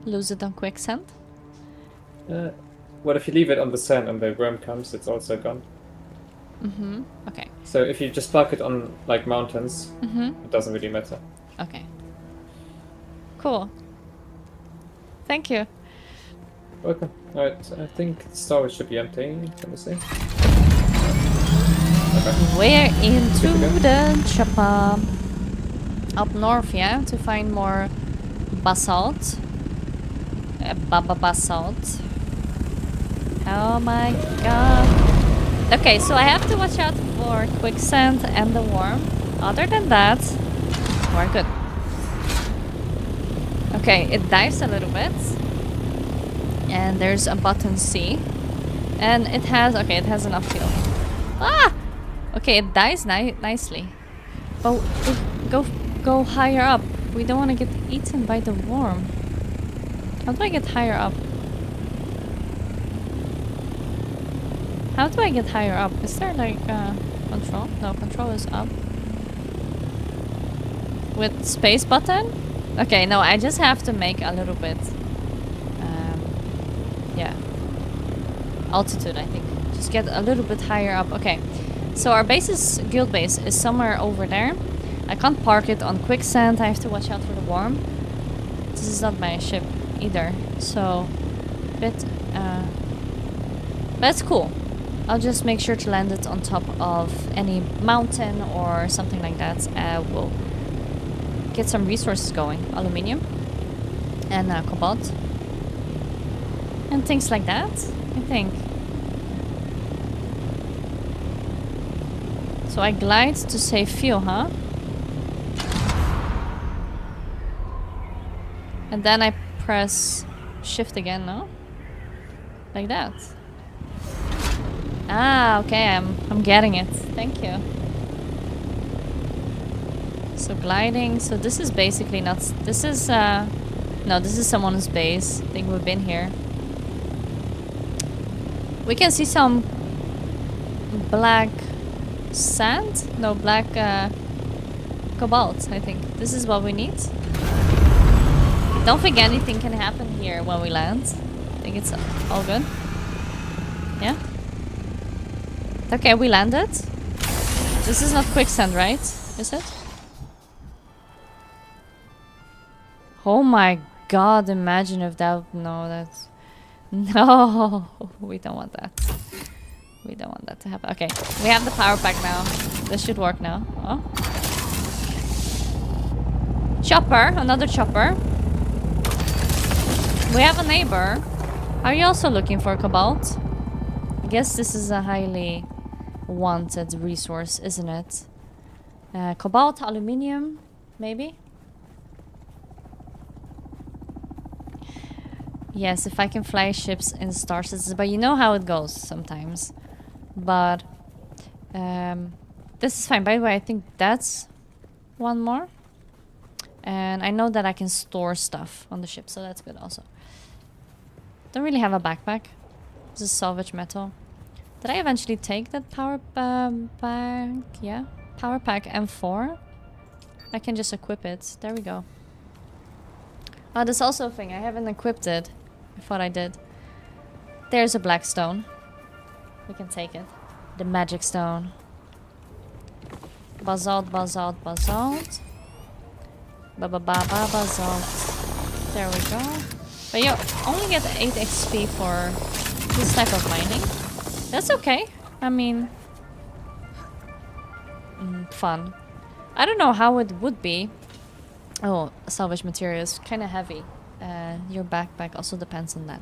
S1: lose it on quicksand?
S4: Well, if you leave it on the sand and the worm comes, it's also gone.
S1: Okay.
S4: So if you just park it on, like, mountains, it doesn't really matter.
S1: Okay. Cool. Thank you.
S4: Welcome. Alright, I think storage should be empty. Let me see. Okay.
S1: We're into the chopper. Up north, yeah, to find more basalt. Basalt. Oh my god. Okay, so I have to watch out for quicksand and the worm. Other than that, we're good. Okay, it dives a little bit. And there's a button C. And it has, okay, it has enough fuel. Ah! Okay, it dies nicely. But go higher up. We don't want to get eaten by the worm. How do I get higher up? How do I get higher up? Is there like control? No, control is up. With space button? Okay, no, I just have to make a little bit. Yeah. Altitude, I think. Just get a little bit higher up. Okay. So our guild base is somewhere over there. I can't park it on quicksand. I have to watch out for the worm. This is not my ship either. So, that's cool. I'll just make sure to land it on top of any mountain or something like that. We'll get some resources going. Aluminium and cobalt. And things like that, I think. So I glide to save fuel, huh? And then I press shift again, no? Like that. Ah, okay, I'm getting it. Thank you. So gliding, so this is basically not... This is, no, this is someone's base. I think we've been here. We can see some black sand? No, black cobalt, I think. This is what we need. Don't think anything can happen here when we land. I think it's all good. Yeah? Okay, we landed. This is not quicksand, right? Is it? Oh my god, imagine if that... No, that's... No! We don't want that. We don't want that to happen. Okay, we have the power pack now. This should work now. Oh. Chopper, another chopper. We have a neighbor. Are you also looking for cobalt? I guess this is a highly wanted resource, isn't it? Cobalt, aluminium, maybe? Yes, if I can fly ships in star systems, but you know how it goes sometimes. But this is fine. By the way, I think that's one more. And I know that I can store stuff on the ship, so that's good also. Don't really have a backpack. This is salvage metal. Did I eventually take that power pack? Yeah. Power pack M4. I can just equip it. There we go. Oh, there's also a thing. I haven't equipped it. I thought I did. There's a black stone. We can take it. The magic stone. Basalt, basalt, basalt. Basalt. There we go. But you only get 8 XP for this type of mining. That's okay. I mean... fun. I don't know how it would be. Oh, salvage material is kind of heavy. Your backpack also depends on that.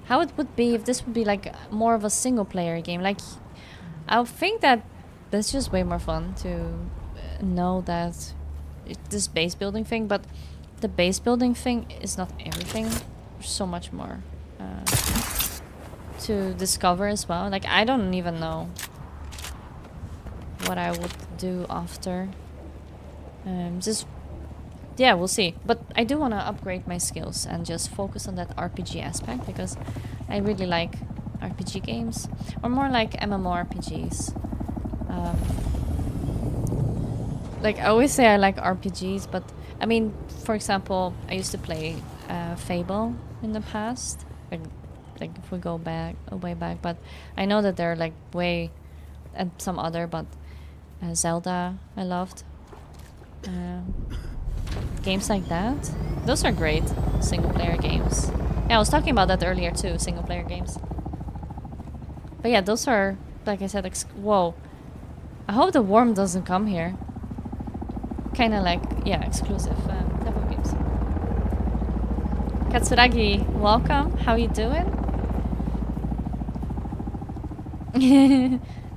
S1: How it would be if this would be like more of a single player game. Like, I think that that's just way more fun to know that this base building thing, but the base building thing is not everything. There's so much more to discover as well. Like, I don't even know what I would do after. Just, yeah, we'll see. But I do want to upgrade my skills and just focus on that RPG aspect, because I really like RPG games, or more like MMORPGs. Like, I always say I like RPGs, but I mean, for example, I used to play Fable in the past. Like if we go back, way back, but I know that they're like way, and some other, but Zelda I loved. Games like that, those are great single player games. Yeah, I was talking about that earlier too, single player games. But yeah, those are, like I said, whoa. I hope the worm doesn't come here. Kind of like, yeah, exclusive type of games. Katsuragi, welcome. How you doing?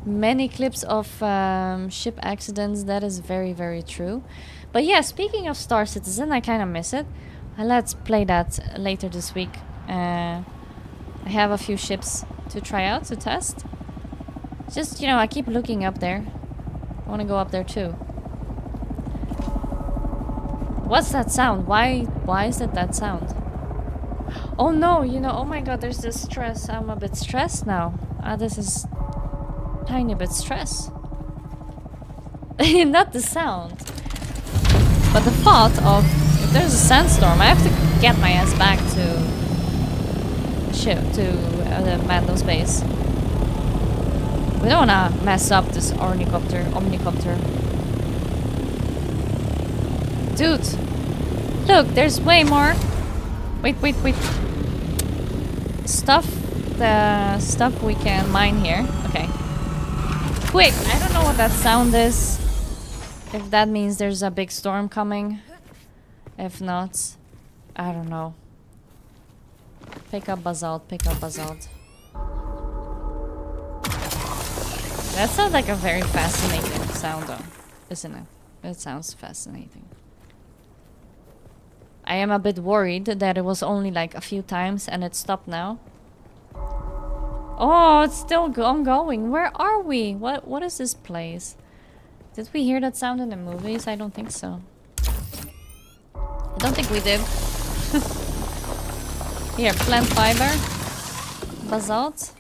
S1: Many clips of ship accidents. That is very, very true. But yeah, speaking of Star Citizen, I kind of miss it. Let's play that later this week. I have a few ships to try out, to test. Just, you know, I keep looking up there. I want to go up there too. What's that sound? Why is it that sound? Oh no, you know, oh my god, there's this stress. I'm a bit stressed now. This is tiny bit stress. Not the sound, but the thought of, if there's a sandstorm, I have to get my ass back to ship, to the Mando's base. We don't wanna mess up this omnicopter. Dude, look, there's way more. Wait. The stuff we can mine here. Okay. Quick, I don't know what that sound is. If that means there's a big storm coming. If not, I don't know. Pick up basalt. That sounds like a very fascinating sound though, isn't it? It sounds fascinating. I am a bit worried that it was only like a few times and it stopped now. Oh, it's still ongoing. Where are we? What is this place? Did we hear that sound in the movies? I don't think so. I don't think we did. Here, plant fiber. Basalt.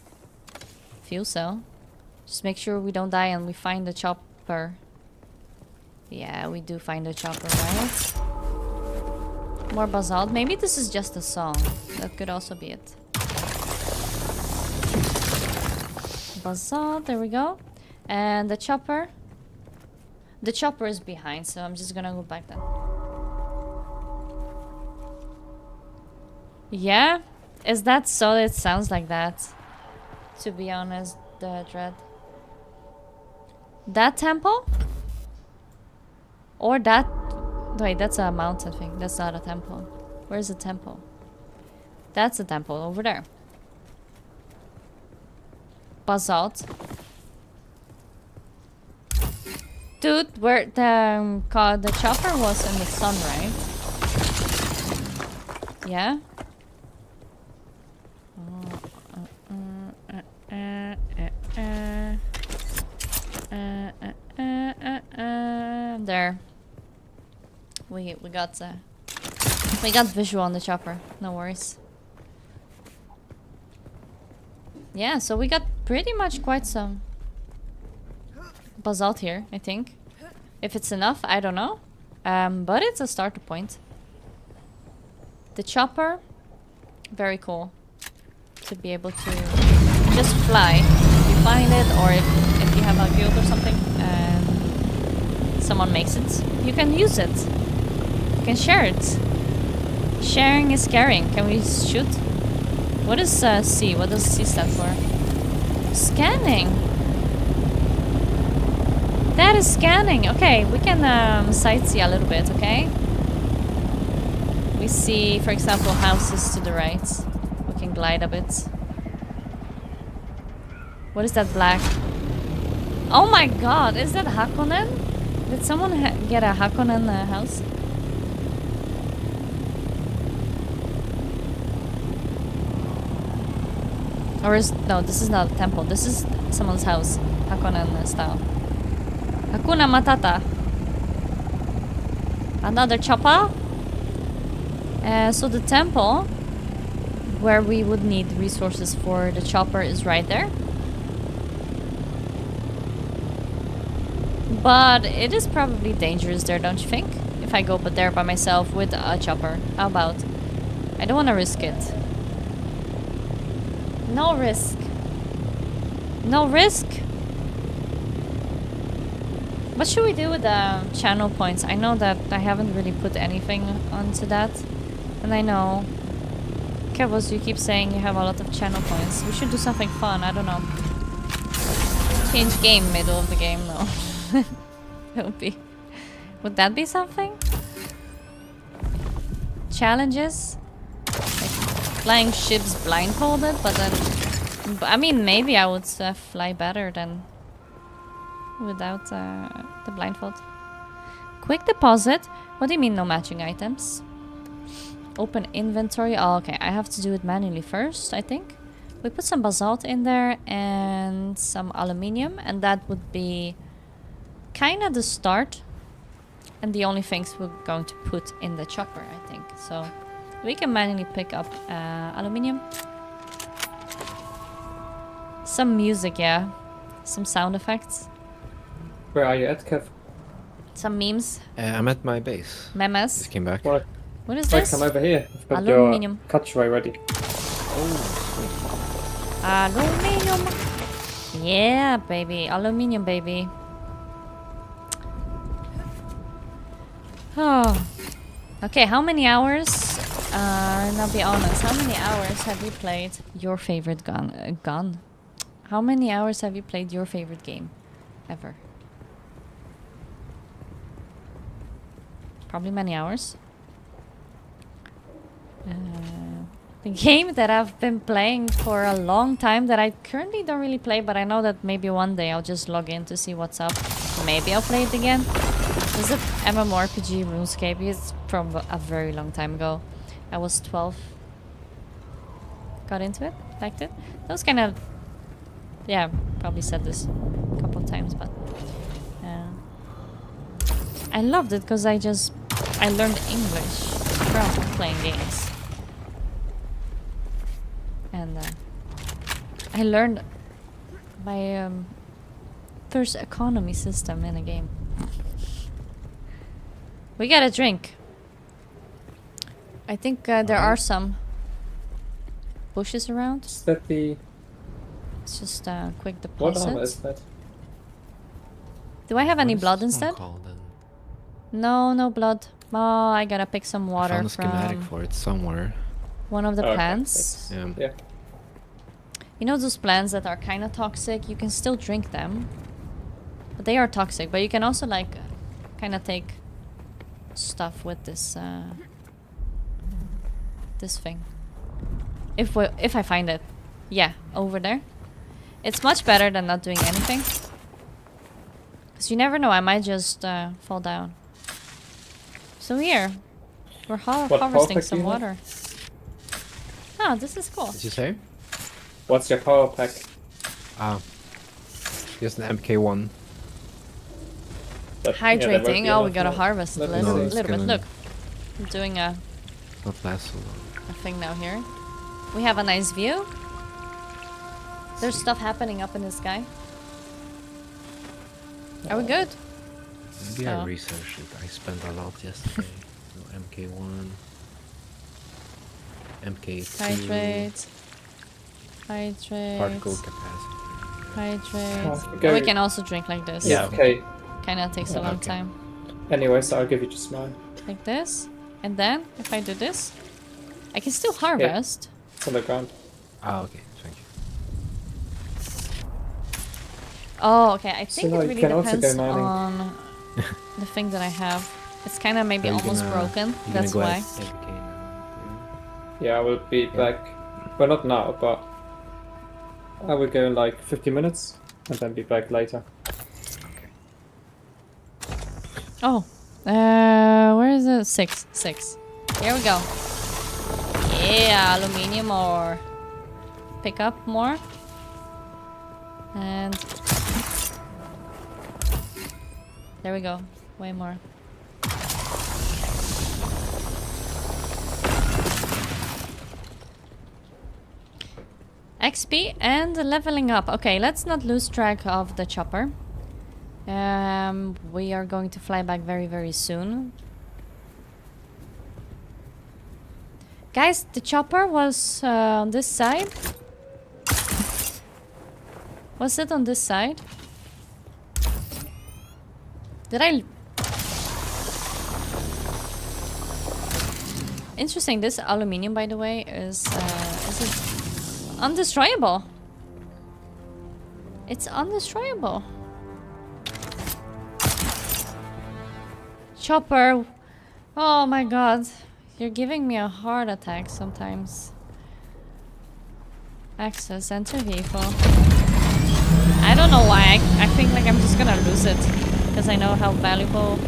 S1: Feel so. Just make sure we don't die and we find the chopper. Yeah, we do find the chopper, right? More basalt. Maybe this is just a song. That could also be it. Basalt, there we go. And the chopper. The chopper is behind, so I'm just gonna go back then. Yeah? Is that so? It sounds like that. To be honest, the dread. That temple? Or that... Wait, that's a mountain thing. That's not a temple. Where's the temple? That's a temple over there. Basalt. Dude, where the chopper was in the sun, right? Yeah? There. We got visual on the chopper. No worries. Yeah, so we got pretty much quite some basalt here, I think. If it's enough, I don't know. But it's a starter point. The chopper, very cool. To be able to just fly if you find it, or if you have a guild or something and someone makes it, you can use it. You can share it. Sharing is caring. Can we shoot? What is C? What does C stand for? Scanning. That is scanning. Okay, we can sightsee a little bit, okay? We see, for example, houses to the right. We can glide a bit. What is that black? Oh my god, is that Hakonen? Did someone get a Hakonen house? Or is... No, this is not a temple. This is someone's house. Hakonen style. Hakuna Matata. Another chopper. So the temple, where we would need resources for the chopper, is right there. But it is probably dangerous there, don't you think? If I go there by myself with a chopper. How about? I don't want to risk it. No risk. No risk? What should we do with the channel points? I know that I haven't really put anything onto that. And I know... Kevos, you keep saying you have a lot of channel points. We should do something fun, I don't know. Change game, middle of the game, no. It would be... Would that be something? Challenges? Like flying ships blindfolded, but then... I mean, maybe I would fly better than... without the blindfold. Quick deposit? What do you mean no matching items? Open inventory. Oh, okay. I have to do it manually first, I think. We put some basalt in there and some aluminium, and that would be kind of the start and the only things we're going to put in the chopper, I think. So we can manually pick up aluminium. Some music, yeah. Some sound effects.
S4: Where are you at, Kev?
S1: Some memes.
S3: I'm at my base.
S1: Memes.
S3: Just came back.
S4: What
S1: is this?
S4: Come over here. I've got
S1: Aluminium.
S4: your cutaway ready.
S1: Aluminium. Yeah, baby. Aluminium, baby. Oh. Okay, how many hours? Now be honest. How many hours have you played your favorite gun? How many hours have you played your favorite game? Ever? Probably many hours. The game that I've been playing for a long time that I currently don't really play, but I know that maybe one day I'll just log in to see what's up. Maybe I'll play it again. Is it MMORPG RuneScape? It's from a very long time ago. I was 12. Got into it, liked it. That was kind of... Yeah, probably said this a couple of times, but... I loved it because I learned English from playing games. And I learned my first economy system in a game. We got a drink. I think there are some bushes around.
S4: Is that the...
S1: It's just a quick
S4: What armor is
S1: deposit.
S4: that?
S1: Do I have any
S3: What is
S1: blood
S3: this one
S1: instead?
S3: called then?
S1: No, no blood. Oh, I gotta pick some
S3: I
S1: water
S3: found a schematic
S1: from
S3: for it somewhere.
S1: one of the
S4: Okay,
S1: plants.
S4: that's-
S3: Yeah.
S4: Yeah.
S1: You know those plants that are kind of toxic? You can still drink them. But they are toxic. But you can also like kind of take stuff with this this thing. If I find it. Yeah, over there. It's much better than not doing anything. Because you never know, I might just fall down. So here, we're
S4: What
S1: harvesting
S4: power pack do
S1: some
S4: you have?
S1: water. Ah, this is cool.
S3: Did you say?
S4: What's your power pack?
S3: Just an MK1.
S4: That- yeah, that won't
S1: Hydrating.
S4: be
S1: Oh, we
S4: enough,
S1: gotta
S4: no.
S1: harvest a
S4: Let me
S1: little,
S4: see.
S3: it's
S1: little bit.
S3: gonna-
S1: Look, I'm doing a
S3: Not last so long.
S1: thing now here. We have a nice view. There's stuff happening up in the sky. Are we good?
S3: Maybe I
S1: So-
S3: researched it. I spent a lot yesterday. No, MK1. MK2.
S1: Hydrate. Hydrate.
S3: Particle capacity.
S1: Hydrate.
S4: Oh,
S1: Oh,
S4: go-
S1: we can also drink like this.
S3: Yeah.
S4: Okay.
S1: Kinda takes a long
S3: Okay.
S1: time.
S4: Anyway, so I'll give you just mine.
S1: Like this. And then, if I do this, I can still harvest.
S4: It's on the ground.
S3: Ah, okay. Thank you.
S1: Oh, okay. I
S4: So
S1: think
S4: now
S1: it
S4: you
S1: really
S4: can also
S1: depends
S4: go mining.
S1: on the thing that I have. It's kind of maybe
S3: Are you
S1: almost
S3: gonna-
S1: broken.
S3: you
S1: That's
S3: gonna go
S1: why.
S3: at MK now?
S4: Yeah, I will be back. Well, not now, but I will go in like 50 minutes and then be back later.
S1: Oh, where is it? 6. Here we go. Yeah, aluminium ore. Pick up more. And there we go. Way more. XP and leveling up. Okay, let's not lose track of the chopper. We are going to fly back very, very soon. Guys, the chopper was on this side. Was it on this side? Did I... Interesting, this aluminium, by the way, is it undestroyable? It's undestroyable. Chopper. Oh my god. You're giving me a heart attack sometimes. Access, enter vehicle. I don't know why. I think like I'm just gonna lose it. Because I know how valuable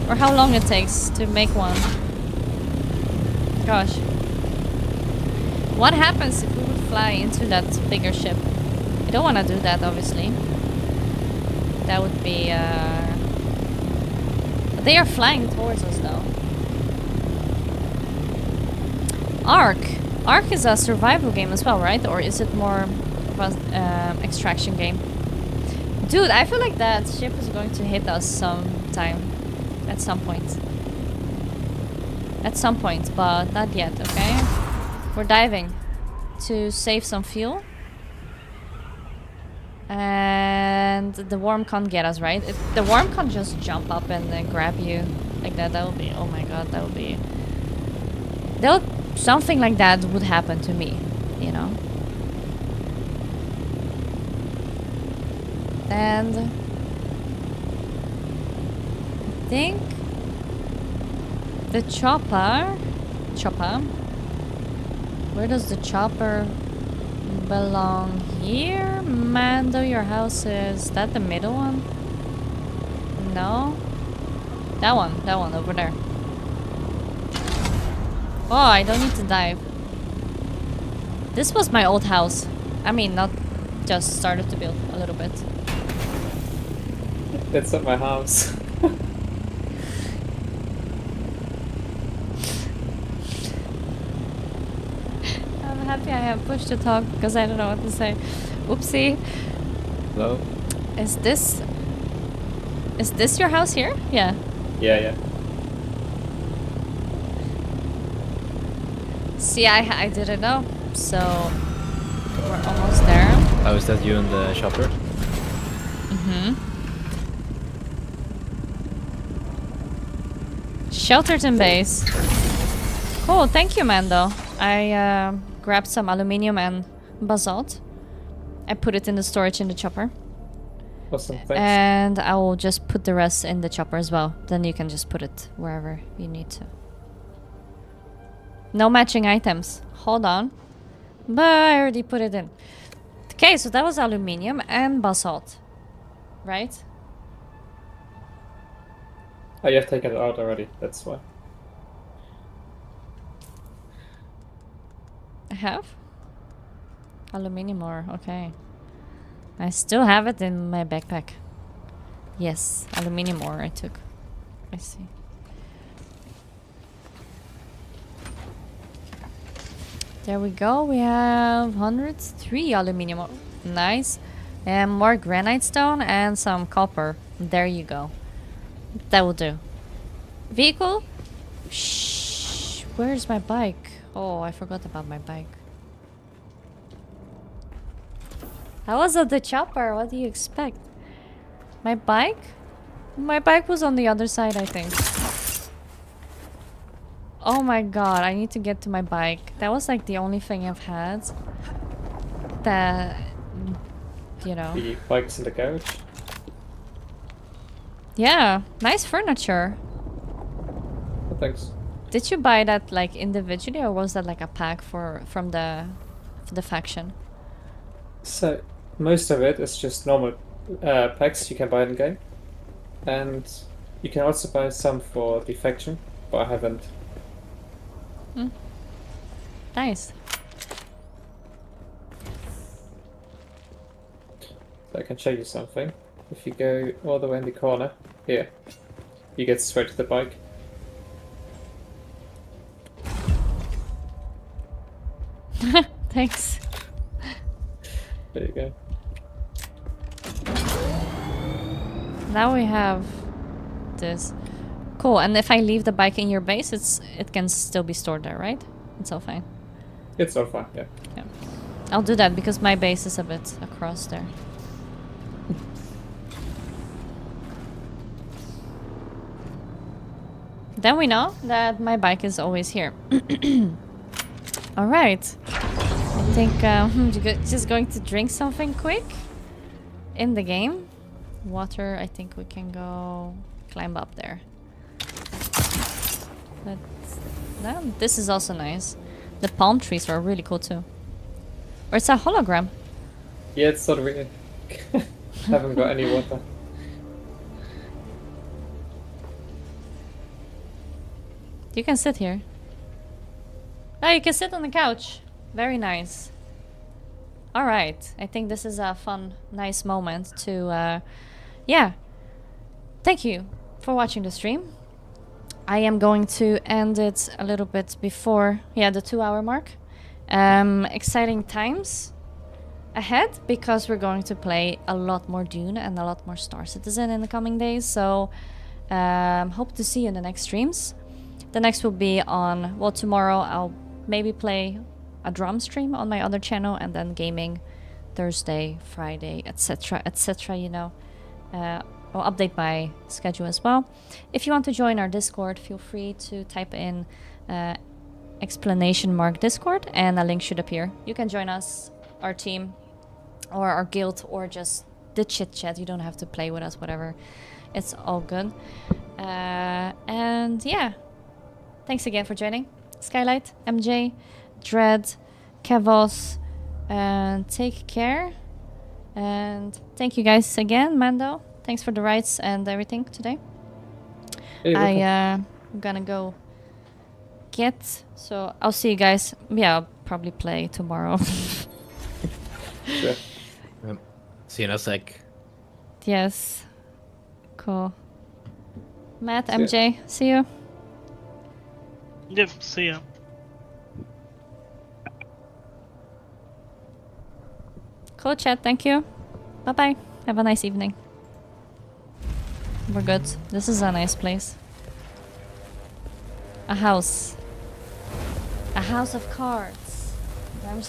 S1: or how long it takes to make one. Gosh. What happens if we would fly into that bigger ship? I don't want to do that, obviously. That would be they are flying towards us though. Ark. Ark is a survival game as well, right? Or is it more of an extraction game? Dude, I feel like that ship is going to hit us sometime. At some point. At some point, but not yet, okay? We're diving to save some fuel. And the worm can't get us, right? The worm can't just jump up and grab you like that. That would be, oh my god, that would be... Something like that would happen to me, you know? And... I think... The chopper... Where does the chopper belong? Here? Mando, your house is that the middle one? No? That one over there. Oh, I don't need to dive. This was my old house. I mean, not just started to build a little bit.
S4: That's not my house.
S1: I'm happy I have push to talk because I don't know what to say. Oopsie.
S3: Hello?
S1: Is this your house here? Yeah.
S4: Yeah.
S1: See, I didn't know. So we're almost there.
S3: Oh, is that you in the shopper?
S1: Mm-hmm. Shelterton base. Cool, thank you, Mando. I grabbed some aluminium and basalt. I put it in the storage in the chopper.
S4: Awesome, thanks.
S1: And I will just put the rest in the chopper as well. Then you can just put it wherever you need to. No matching items. Hold on. But I already put it in. Okay, so that was aluminium and basalt. Right?
S4: Oh, you have taken it out already, that's why.
S1: I have? Aluminium ore, okay. I still have it in my backpack. Yes, aluminium ore I took. I see. There we go, we have 103 aluminium ore. Nice. And more granite stone and some copper. There you go. That will do. Vehicle? Shh. Where's my bike? Oh, I forgot about my bike. I was at the chopper. What do you expect? My bike? My bike was on the other side, I think. Oh my god, I need to get to my bike. That was like the only thing I've had that, you know.
S4: The bike's in the garage.
S1: Yeah, nice furniture.
S4: Oh, thanks.
S1: Did you buy that like individually, or was that like a pack from the faction?
S4: So, most of it is just normal packs you can buy in game. And you can also buy some for the faction, but I haven't.
S1: Nice.
S4: So I can show you something. If you go all the way in the corner, here, you get straight to the bike.
S1: Thanks.
S4: There you go.
S1: Now we have this. Cool, and if I leave the bike in your base, it can still be stored there, right? It's all fine.
S4: It's all fine, yeah.
S1: Yeah. I'll do that because my base is a bit across there. Then we know that my bike is always here. Alright. I think just going to drink something quick in the game. Water, I think we can go climb up there. This is also nice. The palm trees are really cool too. Or it's a hologram.
S4: Yeah, it's sort of weird. Haven't got any water.
S1: You can sit here. Oh, you can sit on the couch. Very nice. Alright, I think this is a fun, nice moment to, yeah. Thank you for watching the stream. I am going to end it a little bit before, yeah, the 2-hour mark. Exciting times ahead because we're going to play a lot more Dune and a lot more Star Citizen in the coming days. So, hope to see you in the next streams. The next will be on, well, tomorrow I'll maybe play a drum stream on my other channel, and then gaming Thursday, Friday, etc, etc, you know. I'll update my schedule as well. If you want to join our Discord, feel free to type in !Discord and a link should appear. You can join us, our team, or our guild, or just the chit chat. You don't have to play with us, whatever. It's all good. And yeah, thanks again for joining. Skylight, MJ, Dread, Kevos, and take care. And thank you guys again, Mando. Thanks for the rides and everything today.
S4: Hey,
S1: I'm gonna go get, so I'll see you guys. Yeah, I'll probably play tomorrow.
S4: Sure.
S3: See you in a sec.
S1: Yes. Cool. Matt,
S4: See ya.
S1: MJ, see you.
S6: Yep, see ya.
S1: Cool chat, thank you. Bye bye. Have a nice evening. We're good. This is a nice place. A house. A house of cards. I'm